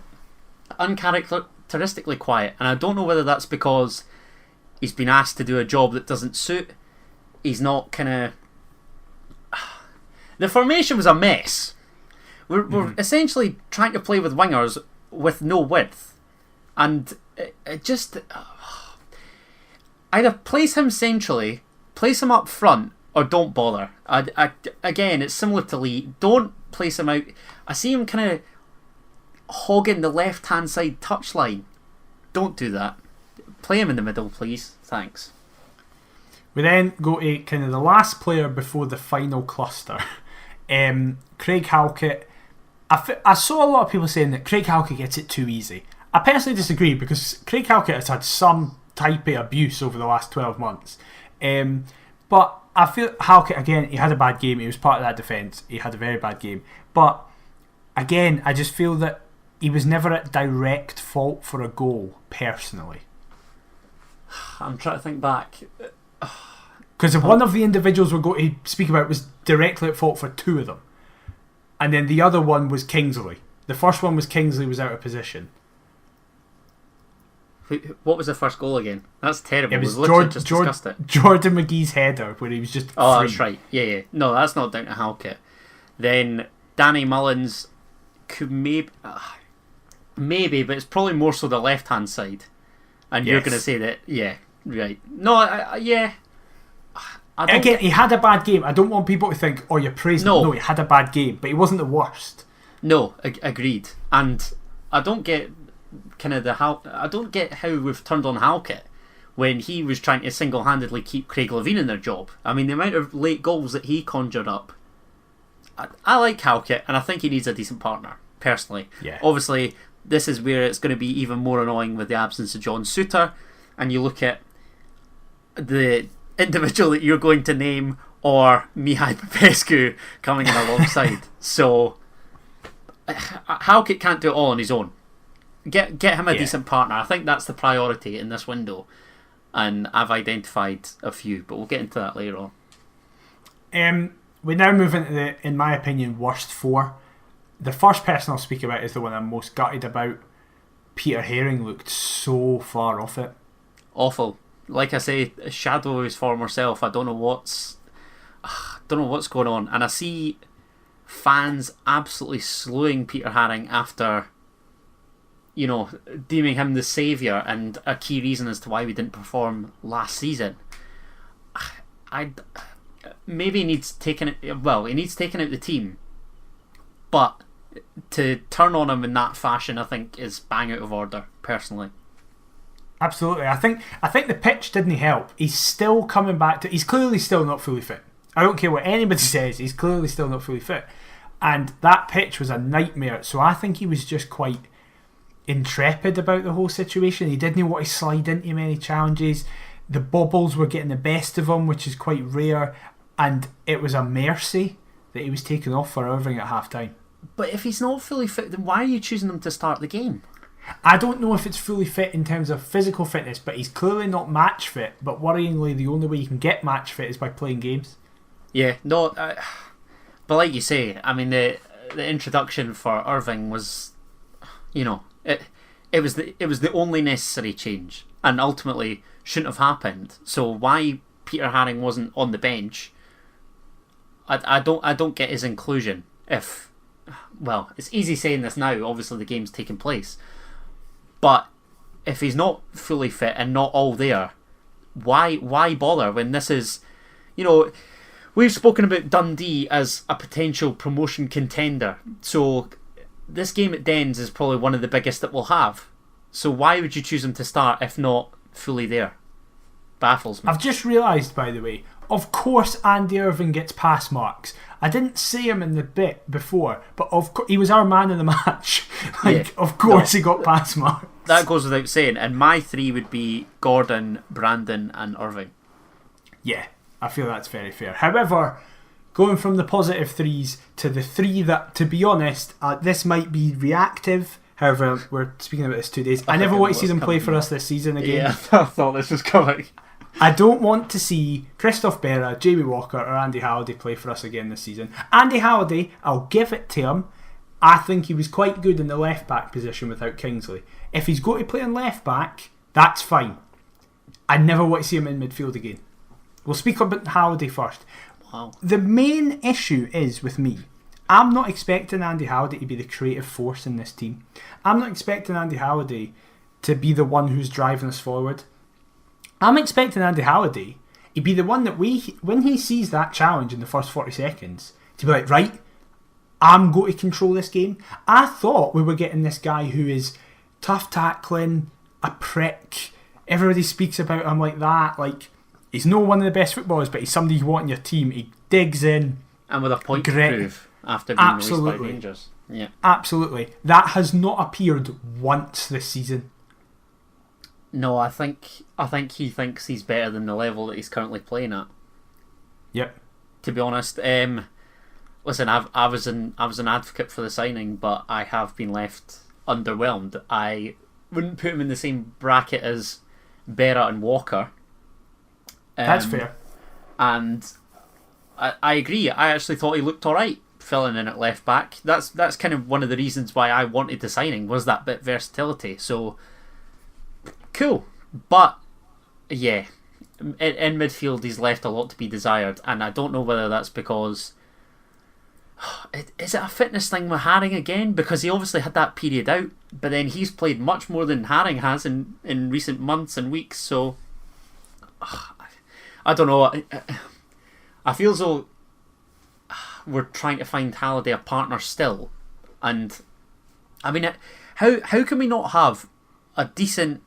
uncharacteristically quiet, and I don't know whether that's because he's been asked to do a job that doesn't suit. He's not kind of. The formation was a mess. We're essentially trying to play with wingers with no width, and it just either place him centrally, place him up front, or don't bother. Again, it's similar to Lee. Don't place him out. I see him kind of hogging the left-hand side touchline. Don't do that. Play him in the middle, please. Thanks. We then go to kind of the last player before the final cluster. Craig Halcott. I saw a lot of people saying that Craig Halcott gets it too easy. I personally disagree, because Craig Halcott has had some type of abuse over the last 12 months. But I feel Halcott, again, he had a bad game. He was part of that defence. He had a very bad game. But again, I just feel that he was never at direct fault for a goal, personally. I'm trying to think back. Because one of the individuals we're going to speak about was directly at fault for two of them. And then the other one was Kingsley. The first one was Kingsley was out of position. What was the first goal again? That's terrible. It was discussed it. Jordan McGee's header, where he was just Oh, free. that's right. Yeah. No, that's not down to Halcott. Then Danny Mullins could maybe, but it's probably more so the left-hand side. And you're going to say that, yeah, right. No, yeah. Again, he had a bad game. I don't want people to think, oh, you're praising him. No, he had a bad game, but he wasn't the worst. No, agreed. And I don't get I don't get how we've turned on Halcott when he was trying to single-handedly keep Craig Levein in their job. I mean, the amount of late goals that he conjured up. I like Halcott, and I think he needs a decent partner, personally. Yeah. Obviously, this is where it's going to be even more annoying with the absence of John Souttar, and you look at the individual that you're going to name, or Mihai Popescu coming in alongside. So Halcott can't do it all on his own. Get him a decent partner. I think that's the priority in this window, and I've identified a few, but we'll get into that later on. We now move into the, in my opinion, worst four. The first person I'll speak about is the one I'm most gutted about. Peter Haring looked so far off it. Awful. Like I say, a shadow of his former self. I don't know what's going on, and I see fans absolutely slewing Peter Haring after, deeming him the saviour and a key reason as to why we didn't perform last season. Maybe he needs taken out the team, but to turn on him in that fashion, I think, is bang out of order, personally. Absolutely. I think the pitch didn't help. He's still coming back to... He's clearly still not fully fit. I don't care what anybody says, he's clearly still not fully fit. And that pitch was a nightmare. So I think he was just quite intrepid about the whole situation. He didn't want to slide into many challenges. The bobbles were getting the best of him, which is quite rare. And it was a mercy that he was taken off for Irving at half-time. But if he's not fully fit, then why are you choosing him to start the game? I don't know if it's fully fit in terms of physical fitness, but he's clearly not match fit. But worryingly, the only way you can get match fit is by playing games. Yeah, no, but like you say, I mean, the introduction for Irving was, it was the only necessary change, and ultimately shouldn't have happened. So why Peter Haring wasn't on the bench, I don't get his inclusion. It's easy saying this now. Obviously, the game's taking place. But if he's not fully fit and not all there, why bother when this is, we've spoken about Dundee as a potential promotion contender. So this game at Dens is probably one of the biggest that we'll have. So why would you choose him to start if not fully there? Baffles me. I've just realised, by the way, of course Andy Irving gets pass marks. I didn't see him in the bit before, but of course he was our man in the match. Of course he got pass marks. That goes without saying. And my three would be Gordon, Brandon and Irving. Yeah, I feel that's very fair. However, going from the positive threes to the three that, to be honest, this might be reactive. However, we're speaking about this 2 days. I never want to see them play for us this season again. Yeah, I thought this was coming. I don't want to see Christoph Berra, Jamie Walker or Andy Halliday play for us again this season. Andy Halliday, I'll give it to him. I think he was quite good in the left back position without Kingsley. If he's got to play on left back, that's fine. I never want to see him in midfield again. We'll speak about Halliday first. Wow. The main issue is with me, I'm not expecting Andy Halliday to be the creative force in this team. I'm not expecting Andy Halliday to be the one who's driving us forward. I'm expecting Andy Halliday to be the one that when he sees that challenge in the first 40 seconds, to be like, right, I'm going to control this game. I thought we were getting this guy who is tough tackling, a prick. Everybody speaks about him like that. Like, he's not one of the best footballers, but he's somebody you want in your team. He digs in. And with a point to prove after being released by Rangers. Yeah. Absolutely. That has not appeared once this season. No, I think he thinks he's better than the level that he's currently playing at. Yep. To be honest, listen, I was an advocate for the signing, but I have been left underwhelmed. I wouldn't put him in the same bracket as Berra and Walker. That's fair. And I agree. I actually thought he looked alright filling in at left back. That's kind of one of the reasons why I wanted the signing, was that bit versatility. So cool. But yeah, in midfield he's left a lot to be desired, and I don't know whether that's because is it a fitness thing with Haring again? Because he obviously had that period out, but then he's played much more than Haring has in recent months and weeks. So I don't know. I feel as though we're trying to find Halliday a partner still, and I mean, how can we not have a decent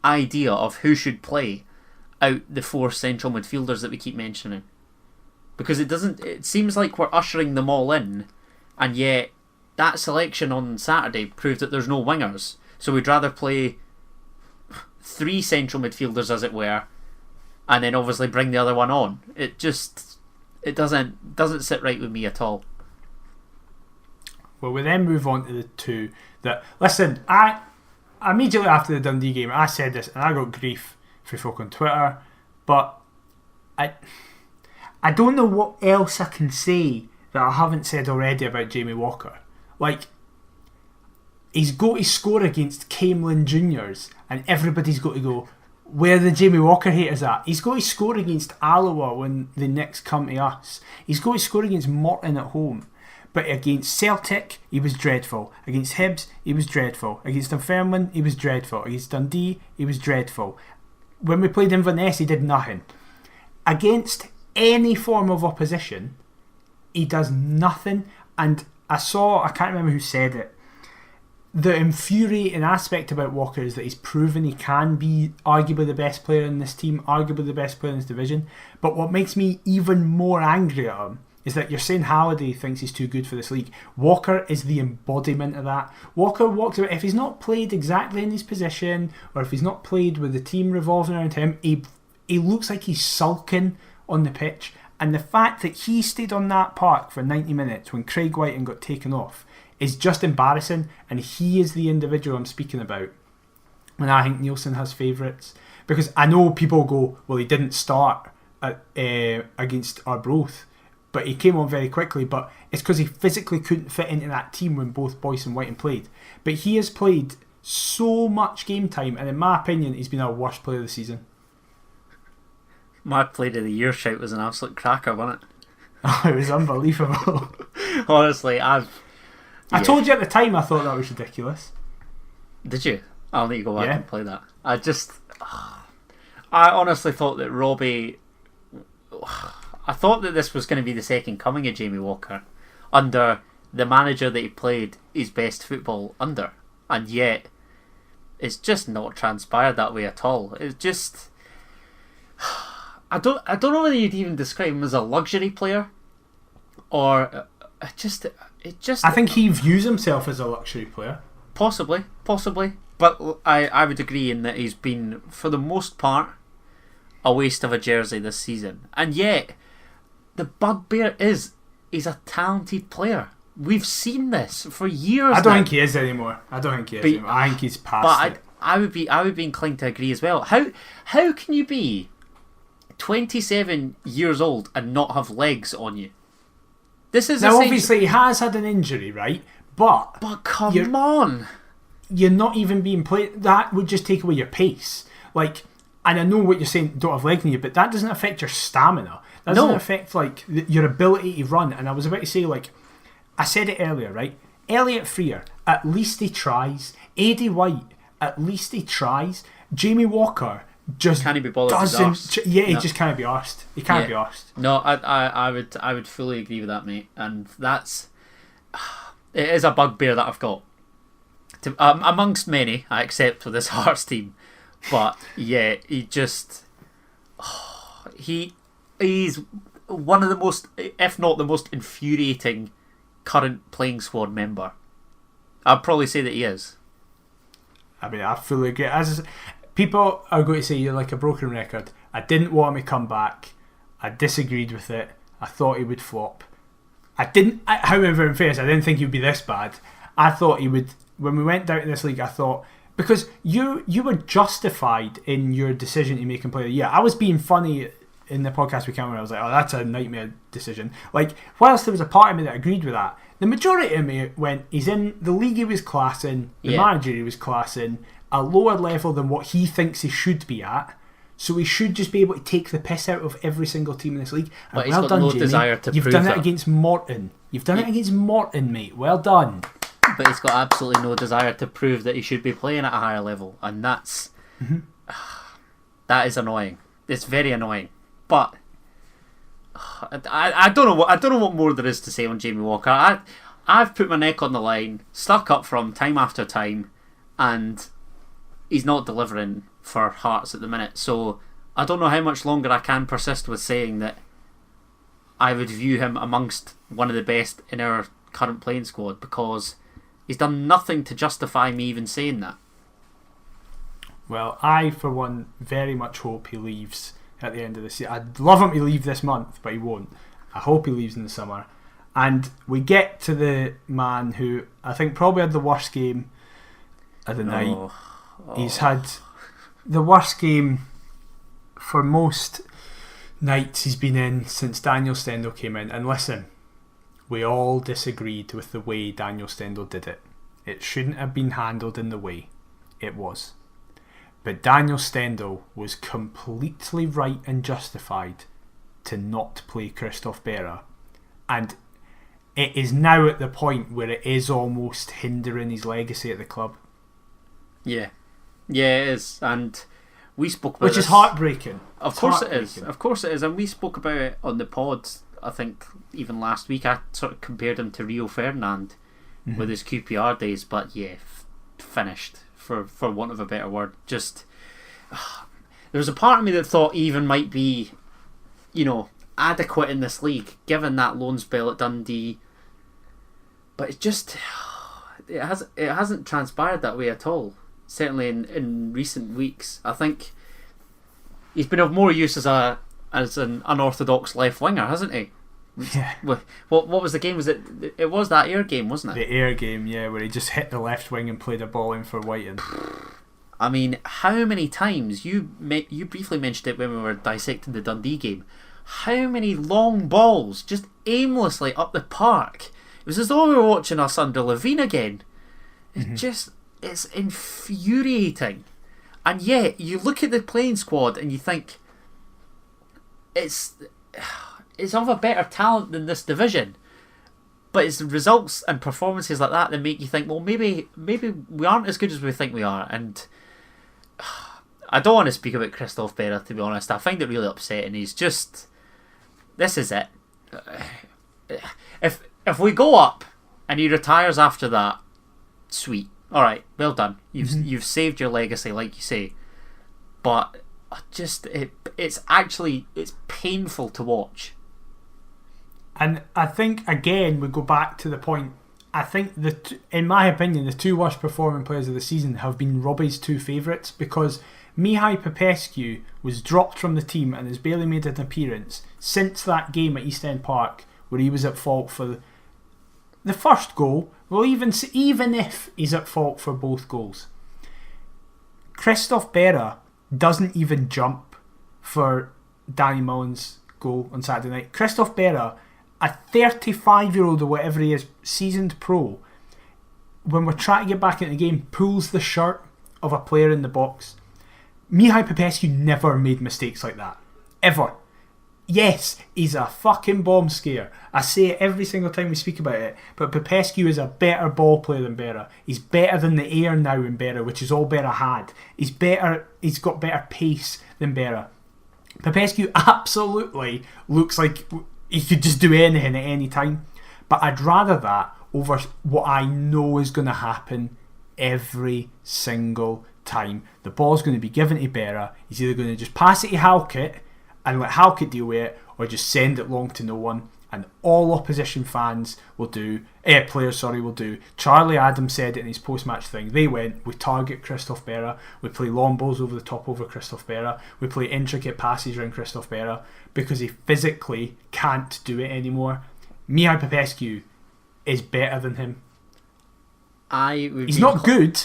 idea of who should play out the four central midfielders that we keep mentioning? Because it seems like we're ushering them all in, and yet that selection on Saturday proved that there's no wingers, so we'd rather play three central midfielders, as it were, and then obviously bring the other one on. It doesn't sit right with me at all. Well, we then move on to the two that, listen, I immediately after the Dundee game, I said this and I got grief for folk on Twitter, but I don't know what else I can say that I haven't said already about Jamie Walker. Like, he's got to score against Camelin Juniors and everybody's got to go, where are the Jamie Walker haters at? He's got to score against Alloa when they next come to us. He's got to score against Morton at home. But against Celtic, he was dreadful. Against Hibs, he was dreadful. Against Dunfermline, he was dreadful. Against Dundee, he was dreadful. When we played Inverness, he did nothing. Against any form of opposition, he does nothing. And I can't remember who said it, the infuriating aspect about Walker is that he's proven he can be arguably the best player in this team, arguably the best player in this division. But what makes me even more angry at him is that you're saying Halliday thinks he's too good for this league. Walker is the embodiment of that. Walker walks about, if he's not played exactly in his position, or if he's not played with the team revolving around him, he looks like he's sulking on the pitch. And the fact that he stayed on that park for 90 minutes when Craig Whiting got taken off is just embarrassing, and he is the individual I'm speaking about. And I think Nielsen has favourites, because I know people go, well, he didn't start against Arbroath, but he came on very quickly, but it's because he physically couldn't fit into that team when both Boyce and Whiting played. But he has played so much game time, and in my opinion, he's been our worst player of the season. My player of the year shout was an absolute cracker, wasn't it? Oh, it was unbelievable. Honestly, I told you at the time I thought that was ridiculous. Did you? I'll need to go back and play that. I honestly thought that Robbie... I thought that this was going to be the second coming of Jamie Walker under the manager that he played his best football under, and yet it's just not transpired that way at all. It's just... I don't know whether you'd even describe him as a luxury player, or I think he views himself as a luxury player. Possibly. But I would agree in that he's been, for the most part, a waste of a jersey this season. And yet, the bugbear is he's a talented player. We've seen this for years. I don't now. think he is anymore. I think he's past it. I would be inclined to agree as well. How can you be 27 years old and not have legs on you? This is now obviously he has had an injury, right? But come on, you're not even being played. That would just take away your pace. Like, and I know what you're saying, don't have legs in you, but that doesn't affect your stamina. That doesn't affect like your ability to run. And I was about to say, like, I said it earlier, right? Elliot Freer, at least he tries. Aidy White, at least he tries. Jamie Walker just can't he be bothered doesn't. He just can't be arsed. He can't be arsed. No, I would fully agree with that, mate. And that's it is a bugbear that I've got. Amongst many, I accept for this Hearts team, but yeah, he's one of the most, if not the most infuriating current playing squad member. I'd probably say that he is. I mean, I fully agree. As people are going to say you're like a broken record. I didn't want him to come back. I disagreed with it. I thought he would flop. However, in fairness, I didn't think he would be this bad. I thought he would. When we went down to this league, I thought, because you were justified in your decision to make him play the year. I was being funny in the podcast with Cameron. I was like, oh, that's a nightmare decision. Like, whilst there was a part of me that agreed with that, the majority of me went, he's in the league he was classing, the manager he was classing, a lower level than what he thinks he should be at. So he should just be able to take the piss out of every single team in this league. And but he's got no desire to You've prove done that. it against Morton. You've done it against Morton, mate. Well done. But he's got absolutely no desire to prove that he should be playing at a higher level, and that is annoying. It's very annoying. But I don't know what more there is to say on Jamie Walker. I've put my neck on the line, stuck up from time after time, and he's not delivering for Hearts at the minute. So I don't know how much longer I can persist with saying that I would view him amongst one of the best in our current playing squad, because he's done nothing to justify me even saying that. Well, I, for one, very much hope he leaves at the end of the season. I'd love him to leave this month, but he won't. I hope he leaves in the summer. And we get to the man who I think probably had the worst game of the night. He's had the worst game for most nights he's been in since Daniel Stendhal came in. And listen, we all disagreed with the way Daniel Stendhal did it. It shouldn't have been handled in the way it was. But Daniel Stendhal was completely right and justified to not play Christoph Berra. And it is now at the point where it is almost hindering his legacy at the club. Yeah. Yeah, it is. And we spoke about Which is heartbreaking. Of course it is. Of course it is. And we spoke about it on the pod, I think, even last week. I sort of compared him to Rio Ferdinand with his QPR days. But yeah, finished, for want of a better word. Just, there was a part of me that thought even might be, adequate in this league, given that loan spell at Dundee. But it just, it hasn't transpired that way at all. Certainly in recent weeks. I think he's been of more use as an unorthodox left winger, hasn't he? Yeah. What was the game? It was that Ayr game, wasn't it? The Ayr game, yeah, where he just hit the left wing and played a ball in for Whiting. I mean, how many times you briefly mentioned it when we were dissecting the Dundee game? How many long balls just aimlessly up the park? It was as though we were watching us under Levine again. It's infuriating. And yet you look at the playing squad and you think it's of a better talent than this division, but it's results and performances like that make you think, well, maybe we aren't as good as we think we are. And I don't want to speak about Christoph Berra, to be honest. I find it really upsetting. He's just, this is it. If we go up and he retires after that, sweet. All right, well done. You've saved your legacy, like you say. But it's painful to watch. And I think again we go back to the point. I think in my opinion, the two worst performing players of the season have been Robbie's two favourites, because Mihai Popescu was dropped from the team and has barely made an appearance since that game at East End Park where he was at fault for the first goal, well, even if he's at fault for both goals, Christophe Berra doesn't even jump for Danny Mullen's goal on Saturday night. Christophe Berra, a 35-year-old or whatever he is, seasoned pro, when we're trying to get back into the game, pulls the shirt of a player in the box. Mihai Popescu never made mistakes like that. Ever. Yes, he's a fucking bomb scare. I say it every single time we speak about it, but Popescu is a better ball player than Berra. He's better than the air now in Berra, which is all Berra had. He's got better pace than Berra. Popescu absolutely looks like he could just do anything at any time, but I'd rather that over what I know is going to happen every single time. The ball's going to be given to Berra. He's either going to just pass it to Halcott and let Halcott deal with it, or just send it long to no one. And all opposition fans will do, players will do. Charlie Adams said it in his post-match thing. They went, we target Christophe Berra, we play long balls over the top over Christophe Berra, we play intricate passes around Christophe Berra, because he physically can't do it anymore. Mihai Popescu is better than him. He's not good,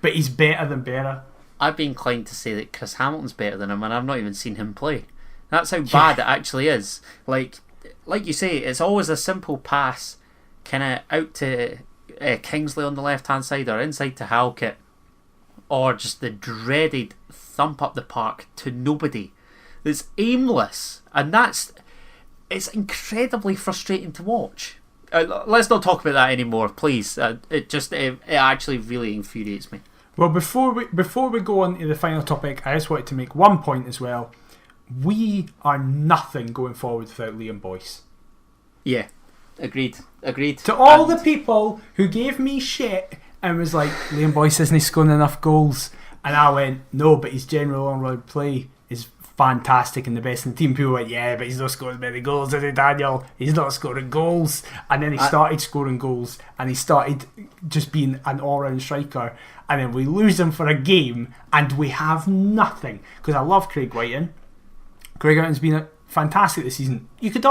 but he's better than Berra. I'd be inclined to say that Chris Hamilton's better than him, and I've not even seen him play. That's how bad it actually is. Like you say, it's always a simple pass, kind of out to Kingsley on the left-hand side, or inside to Halcott, or just the dreaded thump up the park to nobody. It's aimless, and it's incredibly frustrating to watch. Let's not talk about that anymore, please. It actually really infuriates me. Well, before we go on to the final topic, I just wanted to make one point as well. We are nothing going forward without Liam Boyce. Yeah, agreed. To all the people who gave me shit and was like, Liam Boyce isn't scoring enough goals, and I went, no, but his general on-road play is fantastic and the best in the team. People went, yeah, but he's not scoring many goals, is he, Daniel? He's not scoring goals. And then he started scoring goals, and he started just being an all-round striker, and then we lose him for a game and we have nothing. Because I love Craig Whiting. Craig Whiting's been fantastic this season. You could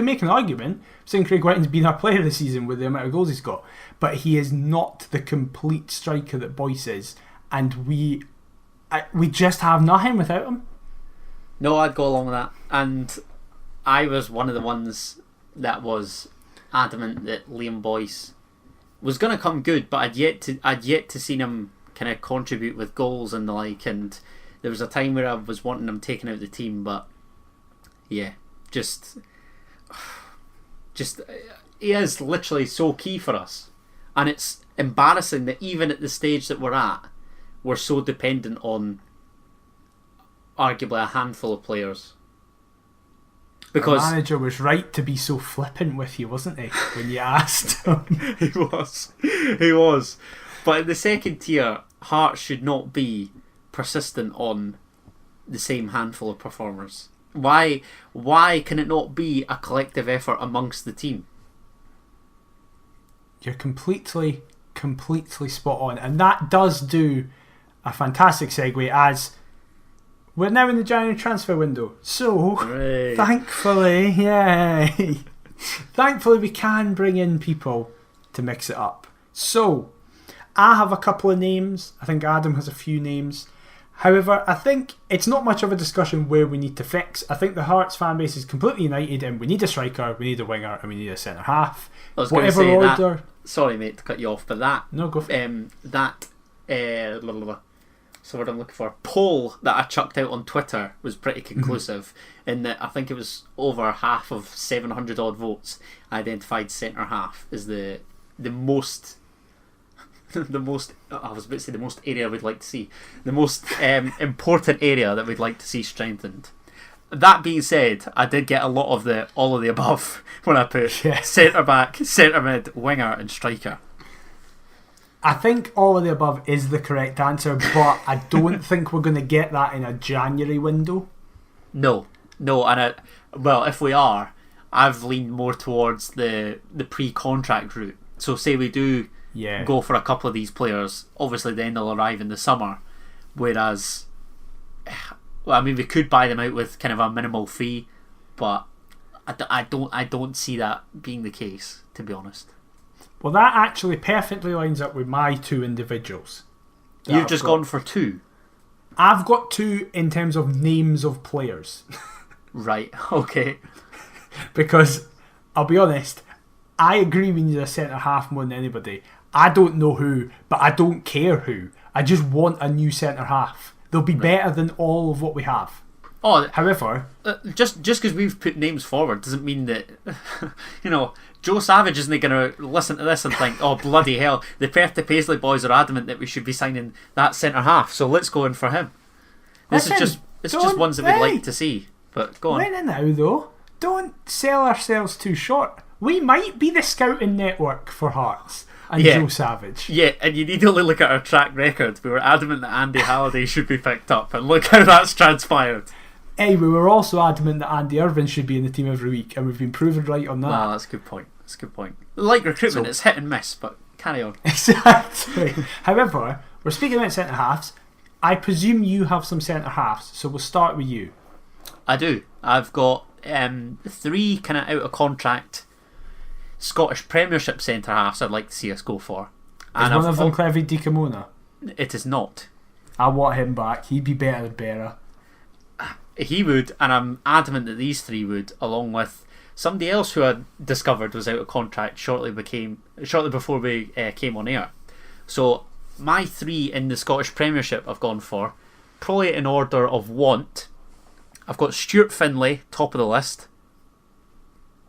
make an argument saying Craig Whiting's been our player this season with the amount of goals he's got, but he is not the complete striker that Boyce is, and we just have nothing without him. No, I'd go along with that. And I was one of the ones that was adamant that Liam Boyce was going to come good, but I'd yet to see him kind of contribute with goals and the like. And there was a time where I was wanting him taken out of the team, but yeah, just he is literally so key for us, and it's embarrassing that even at the stage that we're at, we're so dependent on arguably a handful of players. Because the manager was right to be so flippant with you, wasn't he, when you asked him? He was. But in the second tier, Hearts should not be persistent on the same handful of performers. Why can it not be a collective effort amongst the team? You're completely spot on, and that does do a fantastic segue as we're now in the January transfer window. So, Hooray. Thankfully we can bring in people to mix it up. So, I have a couple of names. I think Adam has a few names. However, I think it's not much of a discussion where we need to fix. I think the Hearts fan base is completely united, and we need a striker, we need a winger, and we need a centre half. I was going to say order. Sorry, mate, to cut you off, but that. No, go for it. So what I'm looking for, poll that I chucked out on Twitter was pretty conclusive in that I think it was over half of 700 odd votes identified centre half as the most I was about to say the most area we'd like to see, the most important area that we'd like to see strengthened. That being said, I did get a lot of all of the above when I put centre back, centre mid, winger and striker. I think all of the above is the correct answer, but I don't think we're going to get that in a January window. No, and if we are, I've leaned more towards the pre-contract route. So say we do go for a couple of these players, obviously then they'll arrive in the summer, whereas, well, I mean, we could buy them out with kind of a minimal fee, but I don't see that being the case, to be honest. Well, that actually perfectly lines up with my two individuals. You've just gone for two. I've got two in terms of names of players. Right, okay. Because, I'll be honest, I agree we need a centre-half more than anybody. I don't know who, but I don't care who. I just want a new centre-half. They'll be better than all of what we have. Oh, however, just because we've put names forward doesn't mean that Joe Savage isn't going to listen to this and think, oh bloody hell, the Perth to Paisley boys are adamant that we should be signing that centre half, so let's go in for him. It's just ones that we'd like to see. But go on. Right now though, don't sell ourselves too short. We might be the scouting network for Hearts and Joe Savage. Yeah, and you need to only look at our track record. We were adamant that Andy Halliday should be picked up, and look how that's transpired. Hey, we were also adamant that Andy Irvine should be in the team every week, and we've been proven right on that. Wow, that's a good point. Like recruitment, it's hit and miss, but carry on. Exactly. However, we're speaking about centre halves. I presume you have some centre halves, so we'll start with you. I do. I've got 3 kind of out of contract Scottish Premiership centre halves I'd like to see us go for. Is one of them Clevie Dikamona? It is not. I want him back. He'd be better than Berra. He would, and I'm adamant that these 3 would, along with somebody else who I discovered was out of contract shortly before we came on air. So my 3 in the Scottish Premiership I've gone for, probably in order of want. I've got Stuart Findlay, top of the list.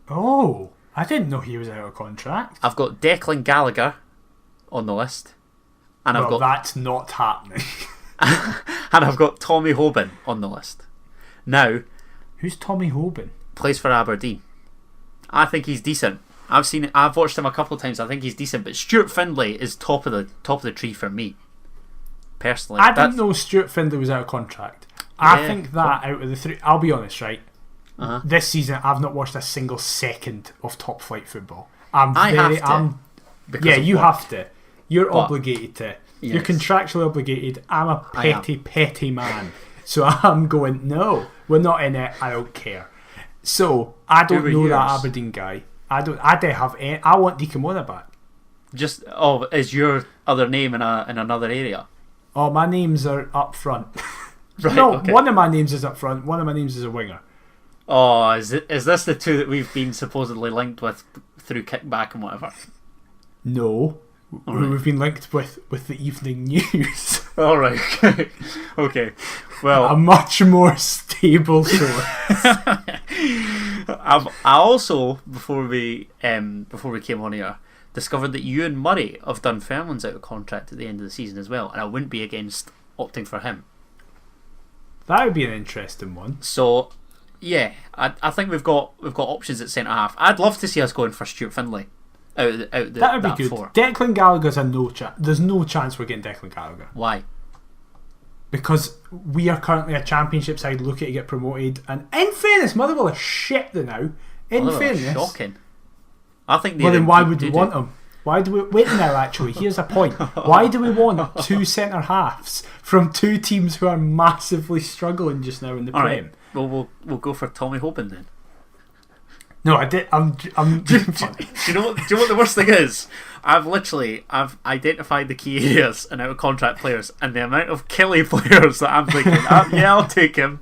Oh, I didn't know he was out of contract. I've got Declan Gallagher on the list. And that's not happening. And I've got Tommy Hoban on the list. Now, who's Tommy Hoban? Plays for Aberdeen. I think he's decent. I've watched him a couple of times. I think he's decent, but Stuart Findlay is top of the tree for me. Personally, I didn't know Stuart Findlay was out of contract. I think that out of the 3, I'll be honest, right? This season, I've not watched a single second of top flight football. You have to. You're obligated to. Yes. You're contractually obligated. I'm a petty man. So I'm going, no, we're not in it. I don't care. So I don't know that Aberdeen guy. I don't have any. I want Dikamona back. Is your other name in another area? Oh, my names are up front. Right, okay. One of my names is up front. One of my names is a winger. Oh, is this the 2 that we've been supposedly linked with through kickback and whatever? No. Who we've been linked with the evening news. All right. Okay. Well, a much more stable source. I also, before we came on here, discovered that Ewan Murray of Dunfermline's out of contract at the end of the season as well, and I wouldn't be against opting for him. That would be an interesting one. So, yeah, I think we've got options at centre half. I'd love to see us going for Stuart Findlay. That would be good. 4. Declan Gallagher's a no chance. There's no chance we're getting Declan Gallagher. Why? Because we are currently a championship side looking to get promoted, and in fairness, Motherwell are shit now. In fairness, shocking. I think. Well, then why would we want them? Why do we wait now? Actually, here's a point. Why do we want 2 centre halves from 2 teams who are massively struggling just now in the Prem? Right. Well, we'll go for Tommy Hoban then. No, I did. I'm do you know what the worst thing is? I've identified the key areas and out of contract players, and the amount of Kelly players that I'm thinking, I'll take him.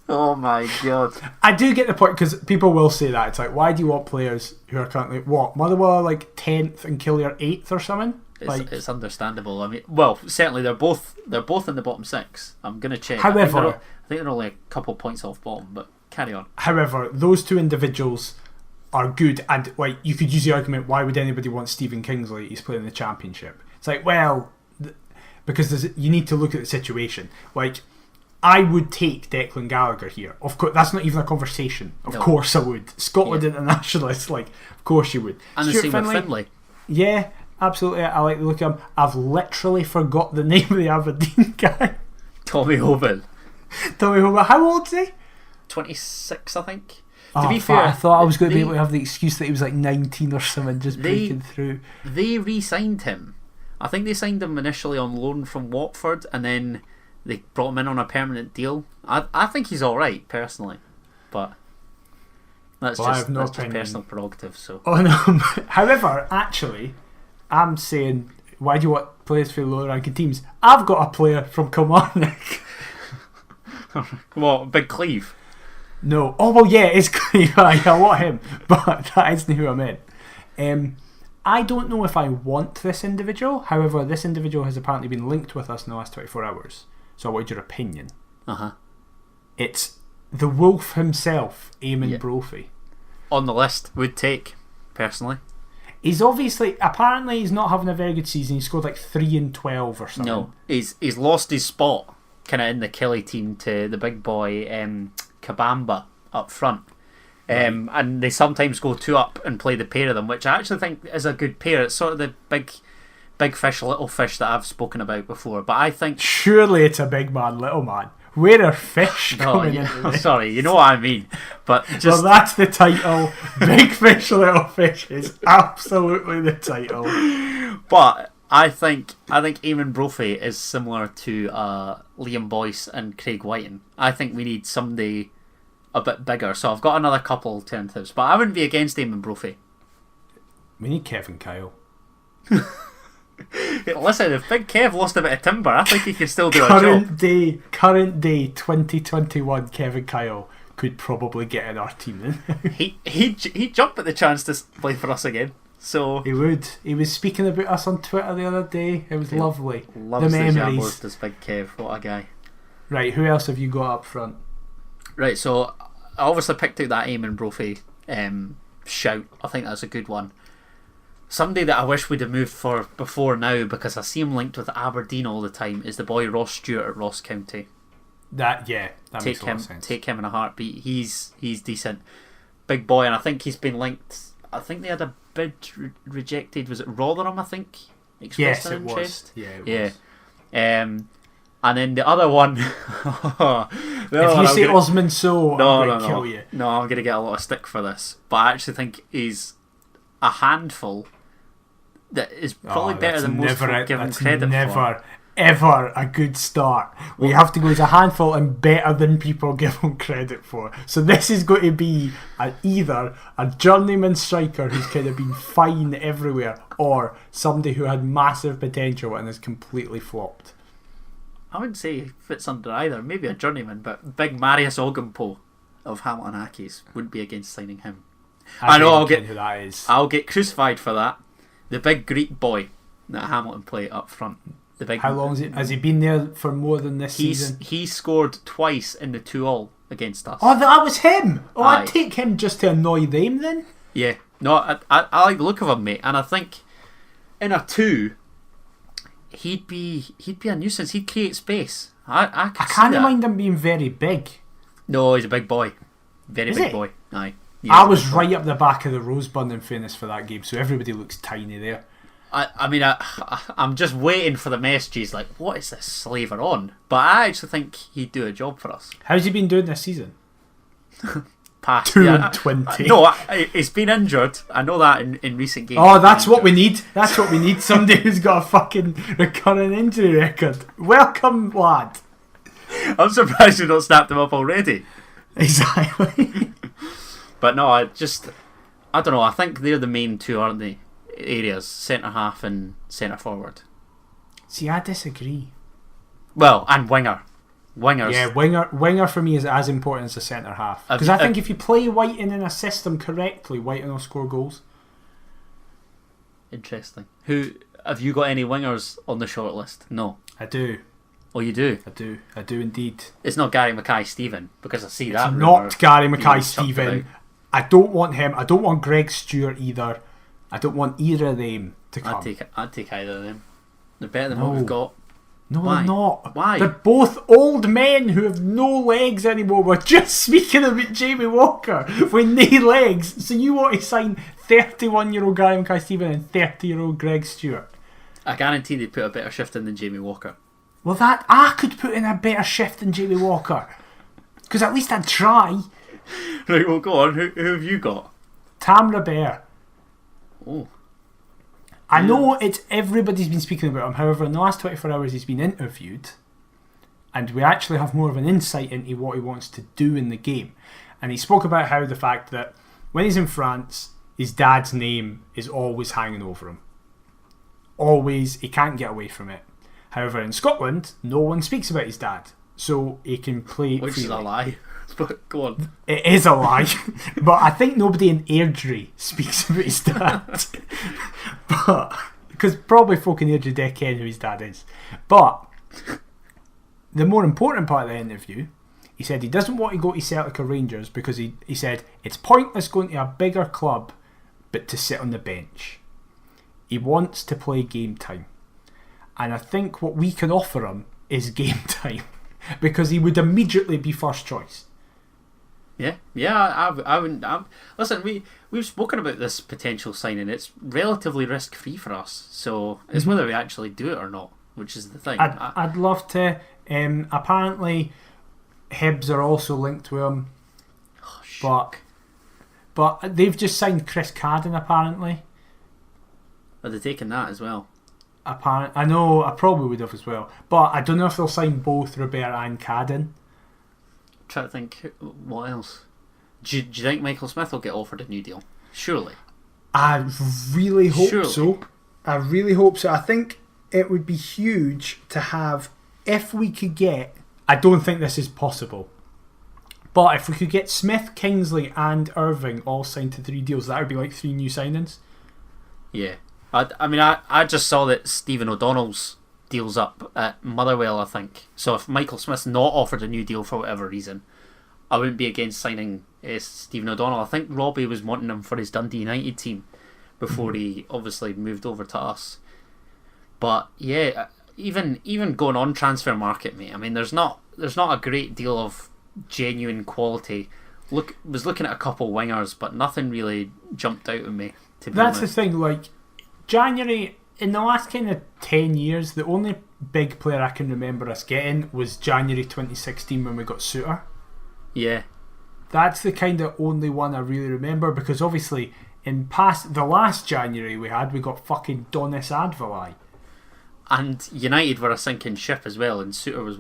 Oh my god! I do get the point, because people will say that it's like, why do you want players who are currently Motherwell are like 10th and Killie are 8th or something? It's understandable. I mean, well, certainly they're both in the bottom 6. I'm gonna check. However, I think they're only a couple points off bottom, but. Carry on. However, those 2 individuals are good, and you could use the argument, why would anybody want Stephen Kingsley? He's playing in the Championship. It's like, well, because you need to look at the situation. Like, I would take Declan Gallagher here. Of course, that's not even a conversation. Of course I would. Scotland internationalist, of course you would. And the same with Findlay. Yeah, absolutely. I like the look of him. I've literally forgot the name of the Aberdeen guy. Tommy Hoban. How old is he? 26, I think. To be fair, I thought I was going to be able to have the excuse that he was like 19 or something, just breaking through. They re-signed him. I think they signed him initially on loan from Watford, and then they brought him in on a permanent deal. I think he's all right personally, but That's Well, I just have no that's just opinion. personal prerogative. So Oh no. However, actually, I'm saying, why do you want players for lower ranking teams? I've got a player from Kilmarnock. what? Big Cleve. No. Oh well, yeah, it's Cleve. I want him, but that isn't who I meant. I don't know if I want this individual. However, this individual has apparently been linked with us in the last 24 hours. So I want your opinion. It's the Wolf himself, Eamon Brophy. On the list, would take, personally. He's apparently he's not having a very good season. He scored like 3 and 12 or something. No, he's lost his spot kind of in the Kelly team to the big boy Kabamba up front. And they sometimes go 2 up and play the pair of them, which I actually think is a good pair. It's sort of the big fish, little fish that I've spoken about before. But I think... Surely it's a big man, little man. Where are fish coming in? Sorry, you know what I mean. But just... Well, that's the title. Big fish, little fish is absolutely the title. But I think Eamon Brophy is similar to Liam Boyce and Craig Whiten. I think we need somebody a bit bigger. So I've got another couple alternatives, but I wouldn't be against Eamon Brophy. We need Kevin Kyle. Listen, if Big Kev lost a bit of timber, I think he could still do a Current job. Current day 2021 Kevin Kyle could probably get in our team. He'd jump at the chance to play for us again. So he would. He was speaking about us on Twitter the other day. It was lovely. Loves the the memories. Jabbos, does Big Kev. What a guy. Right, who else have you got up front? Right, so I obviously picked out that Eamon Brophy shout. I think that's a good one. Somebody that I wish we'd have moved for before now, because I see him linked with Aberdeen all the time, is the boy Ross Stewart at Ross County. That makes a lot of sense. Take him in a heartbeat. He's decent, big boy, and I think he's been linked. I think they had a bid rejected. Was it Rotherham? I think expressed yes, an interest. Was. Yeah, it was. And then the other one. If you say Osman So, I'm going to kill you. No, I'm going to get a lot of stick for this, but I actually think he's a handful that is probably better than most people give him credit for. Ever a good start. We have to go as a handful and better than people give him credit for. So this is going to be either a journeyman striker who's kind of been fine everywhere, or somebody who had massive potential and has completely flopped. I wouldn't say he fits under either. Maybe a journeyman, but big Marius Ogumpo of Hamilton Accies wouldn't be against signing him. I know I'll get crucified for that. The big Greek boy that Hamilton play up front. The big. How long has he been there for more than this season? He scored twice in the 2-2 against us. Oh, that was him. Oh, I'd take him just to annoy them then. Yeah, no, I like the look of him, mate, and I think in a 2, he'd be a nuisance. He'd create space. I can't mind him being very big. No, he's a big boy, very big boy. Aye. I was right up the back of the Rosebud in fairness for that game, so everybody looks tiny there. I'm just waiting for the messages like, what is this slaver on? But I actually think he'd do a job for us. How's he been doing this season? Past 2 and 20. No, he's been injured. I know that in recent games. Oh, that's what we need. That's what we need. Somebody who's got a fucking recurring injury record. Welcome, lad. I'm surprised you don't snapped him up already. Exactly. But no, I don't know. I think they're the main 2, aren't they? Areas, centre half and centre forward. See, I disagree. Well, and wingers. Yeah, winger for me is as important as the centre half, because I think if you play Whiten in a system correctly, Whiten will score goals. Interesting. Who have you got? Any wingers on the shortlist? No, I do. Oh, you do? I do indeed. It's not Gary Mackay-Steven, because I see that. It's not Gary Mackay-Steven. I don't want him. I don't want Greg Stewart either. I don't want either of them to come. I'd take either of them. They're better than what we've got. No, they're not. Why? They're both old men who have no legs anymore. We're just speaking about Jamie Walker with no legs. So you want to sign 31-year-old Gary Mackay-Steven and 30-year-old Greg Stewart? I guarantee they'd put a better shift in than Jamie Walker. Well, that I could put in a better shift than Jamie Walker, because at least I'd try. Right, well, go on. Who have you got? Tam Robert. Oh. I know everybody's been speaking about him. However, in the last 24 hours he's been interviewed, and we actually have more of an insight into what he wants to do in the game. And he spoke about how the fact that when he's in France, his dad's name is always hanging over him. Always, he can't get away from it. However, in Scotland, no one speaks about his dad, so he can play Which freely. is a lie. But go on. It is a lie, but I think nobody in Airdrie speaks about his dad. But because probably folk in Airdrie don't ken who his dad is. But the more important part of the interview, he said he doesn't want to go to Celtic or Rangers because he said it's pointless going to a bigger club but to sit on the bench. He wants to play game time. And I think what we can offer him is game time because he would immediately be first choice. Yeah. I wouldn't. Listen, we've spoken about this potential signing. It's relatively risk free for us, so it's whether we actually do it or not, which is the thing. I'd love to. Apparently, Hibs are also linked with him, but they've just signed Chris Cadden apparently. Are they taking that as well? I know. I probably would have as well, but I don't know if they'll sign both Robert and Cadden. Try to think what else. Do you think Michael Smith will get offered a new deal? Surely. I really hope so. I think it would be huge to have, if we could get, I don't think this is possible, but if we could get Smith, Kingsley and Irving all signed to 3 deals, that would be like 3 new signings. Yeah. I just saw that Stephen O'Donnell's deal's up at Motherwell, I think. So if Michael Smith's not offered a new deal for whatever reason, I wouldn't be against signing Stephen O'Donnell. I think Robbie was wanting him for his Dundee United team before he obviously moved over to us. But yeah, even going on transfer market, mate. I mean, there's not a great deal of genuine quality. Was looking at a couple wingers, but nothing really jumped out at me. To be honest. The thing. Like January. In the last kind of 10 years, the only big player I can remember us getting was January 2016 when we got Suter. Yeah. That's the kind of only one I really remember because obviously the last January we got fucking Donis Advalai. And United were a sinking ship as well, and Suter was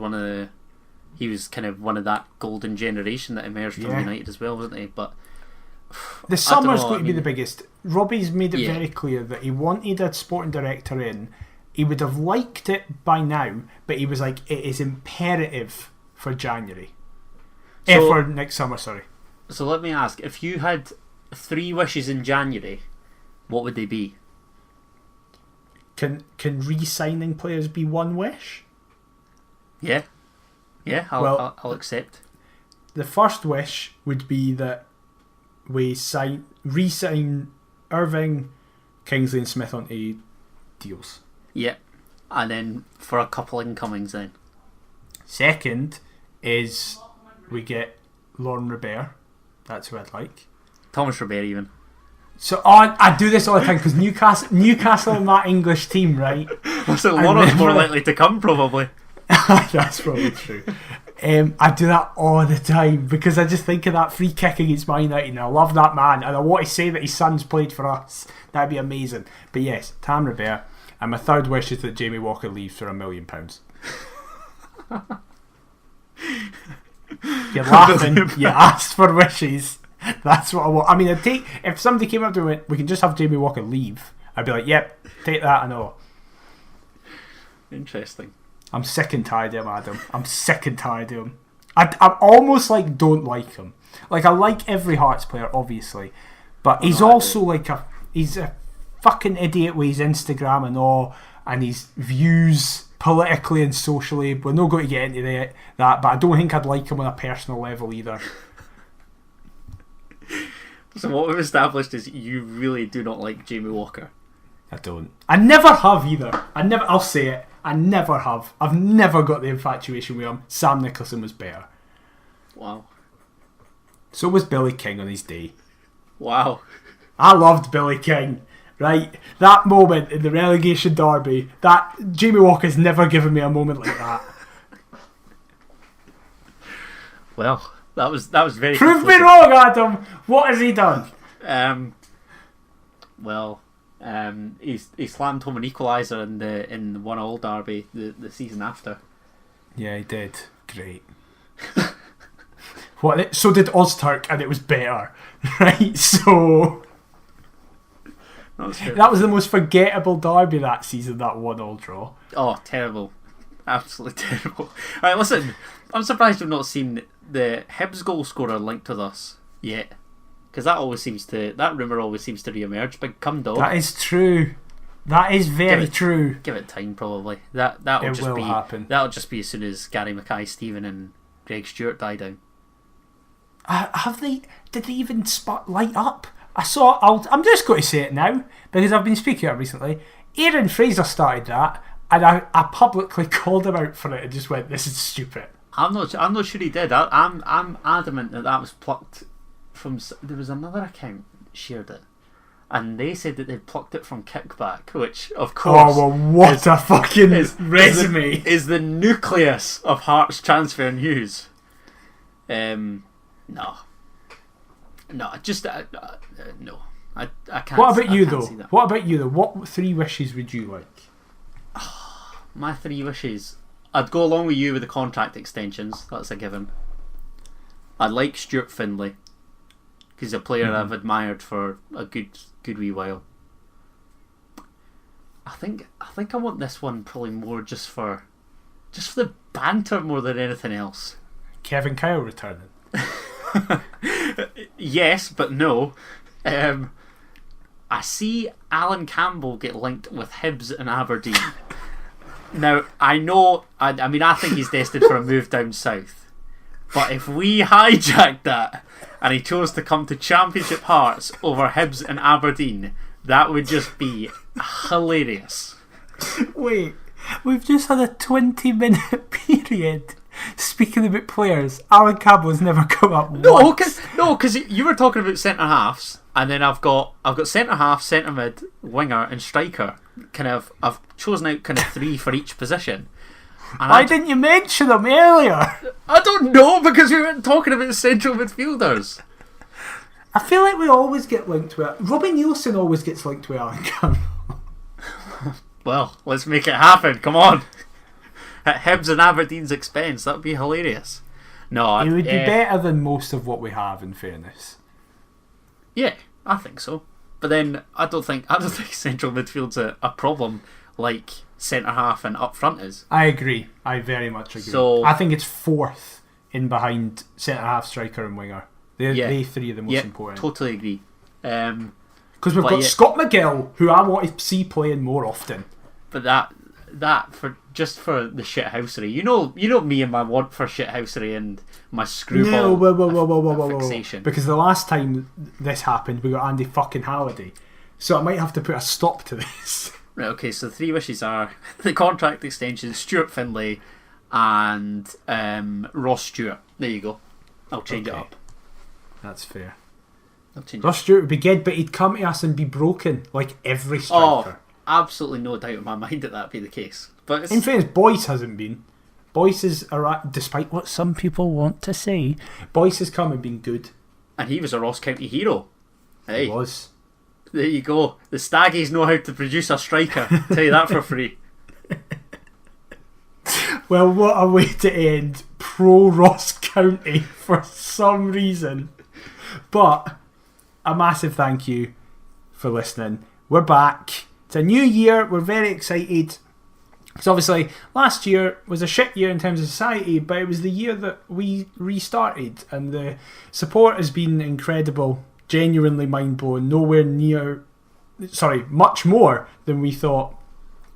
he was kind of one of that golden generation that emerged from United as well, wasn't he? But the summer's going to be the biggest. Robbie's made it very clear that he wanted a sporting director in. He would have liked it by now, but he was like, it is imperative for January. For next summer, sorry. So let me ask, if you had 3 wishes in January, what would they be? Can re-signing players be one wish? Yeah. Yeah, I'll accept. The first wish would be that we re-sign Irving, Kingsley and Smith onto deals. Yeah. And then for a couple incomings then. Second is we get Lauren Robert. That's who I'd like. Thomas Robert even. So I do this all the time because Newcastle and that English team, right? So Lauren's more likely to come probably. That's probably true. I do that all the time because I just think of that free kick against Man United and I love that man and I want to say that his son's played for us. That'd be amazing. But yes, Tam Robert. And my third wish is that Jamie Walker leaves for £1 million. You're laughing. You asked for wishes. That's what I want. I mean, if somebody came up to me and went, we can just have Jamie Walker leave, I'd be like, yep, take that and all. Interesting. I'm sick and tired of him, Adam. I'm sick and tired of him. I'm almost like don't like him. Like I like every Hearts player, obviously, but he's also like he's a fucking idiot with his Instagram and all, and his views politically and socially. We're not going to get into that, but I don't think I'd like him on a personal level either. So what we've established is you really do not like Jamie Walker. I don't. I never have either. I'll say it. I never have. I've never got the infatuation with him. Sam Nicholson was better. Wow. So was Billy King on his day. Wow. I loved Billy King. Right? That moment in the relegation derby, that Jamie Walker's never given me a moment like that. Well, that was very Prove me wrong, Adam. What has he done? He slammed home an equaliser in the 1-1 derby the season after. Yeah, he did. Great. What? So did Ozturk, and it was better, right? So that was the most forgettable derby that season. That 1-1 draw. Oh, terrible! Absolutely terrible. All right, listen. I'm surprised we've not seen the Hibs goal scorer linked with us yet, because that rumour always seems to re-emerge. Big cum dog. That is true. That is very true. Give it time, probably. That'll just be happen. That'll just be as soon as Gary Mackay-Steven and Greg Stewart die down. Have they? Did they even light up? I'm just going to say it now because I've been speaking out recently. Aaron Fraser started that, and I publicly called him out for it and just went, "This is stupid." I'm not sure he did. I'm adamant that was plucked from. There was another account that shared it, and they said that they plucked it from Kickback, which of course. Oh well, what a fucking resume! Is the nucleus of Hearts transfer news. No, just no. I can't. What about you though? What 3 wishes would you like? My 3 wishes. I'd go along with you with the contract extensions. That's a given. I'd like Stuart Findlay because he's a player I've admired for a good wee while. I think I want this one probably more just for the banter more than anything else. Kevin Kyle returning. Yes, but no. I see Alan Campbell get linked with Hibs and Aberdeen. Now, I know, I think he's destined for a move down south. But if we hijacked that and he chose to come to Championship Hearts over Hibs and Aberdeen, that would just be hilarious. Wait, we've just had a 20-minute period speaking about players. Alan Campbell's never come up once. No, because you were talking about centre halves, and then I've got centre half, centre mid, winger, and striker. I've chosen out 3 for each position. And why didn't you mention them earlier? I don't know, because we weren't talking about central midfielders. I feel like we always get linked with Robbie Nielsen always gets linked with Alan Campbell. Well, let's make it happen. Come on. At Hibs and Aberdeen's expense, that would be hilarious. No, it would be better than most of what we have, in fairness. Yeah, I think so. But then I don't think central midfield's a problem like centre half and up front is. I agree. I very much agree. So, I think it's 4th in behind centre half, striker, and winger. They 3 are the most important. Totally agree. Because we've got Scott McGill, who I want to see playing more often. But that for the shithousery. You know me and my want for shithousery and my screwball whoa, fixation. Because the last time this happened, we got Andy fucking Halliday. So I might have to put a stop to this. Right, okay, so the 3 wishes are the contract extension, Stuart Findlay, and Ross Stewart. There you go. I'll change it up. That's fair. Ross Stewart would be good, but he'd come to us and be broken like every striker. Oh, absolutely no doubt in my mind that that'd be the case. But in fairness, Boyce hasn't been. Boyce is, despite what some people want to say, Boyce has come and been good. And he was a Ross County hero. Hey. He was. There you go. The Staggies know how to produce a striker. Tell you that for free. Well, what a way to end pro Ross County for some reason. But a massive thank you for listening. We're back. It's a new year. We're very excited. Because obviously last year was a shit year in terms of society, but it was the year that we restarted, and the support has been incredible, genuinely mind-blowing, much more than we thought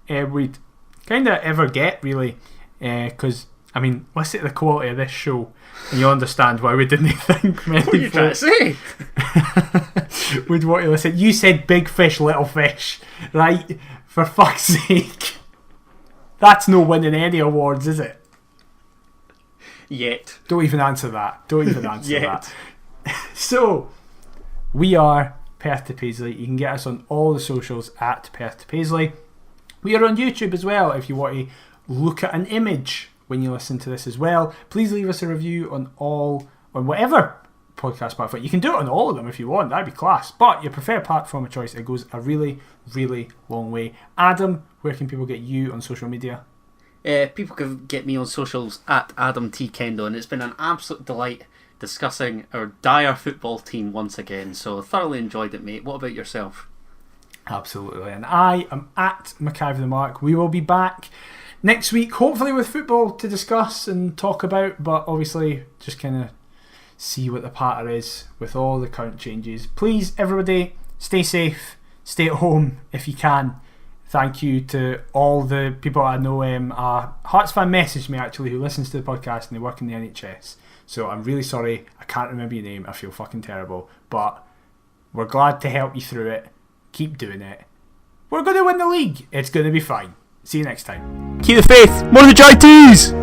we'd kind of ever get, really. Because, listen to the quality of this show and you'll understand why we didn't think many What are you trying to say? Would want to listen. You said big fish, little fish, right? For fuck's sake. That's no winning any awards, is it? Yet. Don't even answer that. That. So, we are Perth to Paisley. You can get us on all the socials at Perth to Paisley. We are on YouTube as well if you want to look at an image when you listen to this as well. Please leave us a review on whatever podcast platform. You can do it on all of them if you want. That'd be class. But your preferred platform of choice, it goes a really, really long way. Adam, where can people get you on social media? People can get me on socials at Adam T. Kendall, and it's been an absolute delight discussing our dire football team once again. So thoroughly enjoyed it, mate. What about yourself? Absolutely. And I am at McIver the Mark. We will be back next week, hopefully with football to discuss and talk about, but obviously just kind of see what the patter is with all the current changes. Please, everybody, stay safe, stay at home if you can. Thank you to all the people I know. Hearts fan messaged me actually who listens to the podcast and they work in the NHS. So I'm really sorry, I can't remember your name, I feel fucking terrible. But we're glad to help you through it. Keep doing it. We're going to win the league. It's going to be fine. See you next time. Keep the faith. More of the JTs!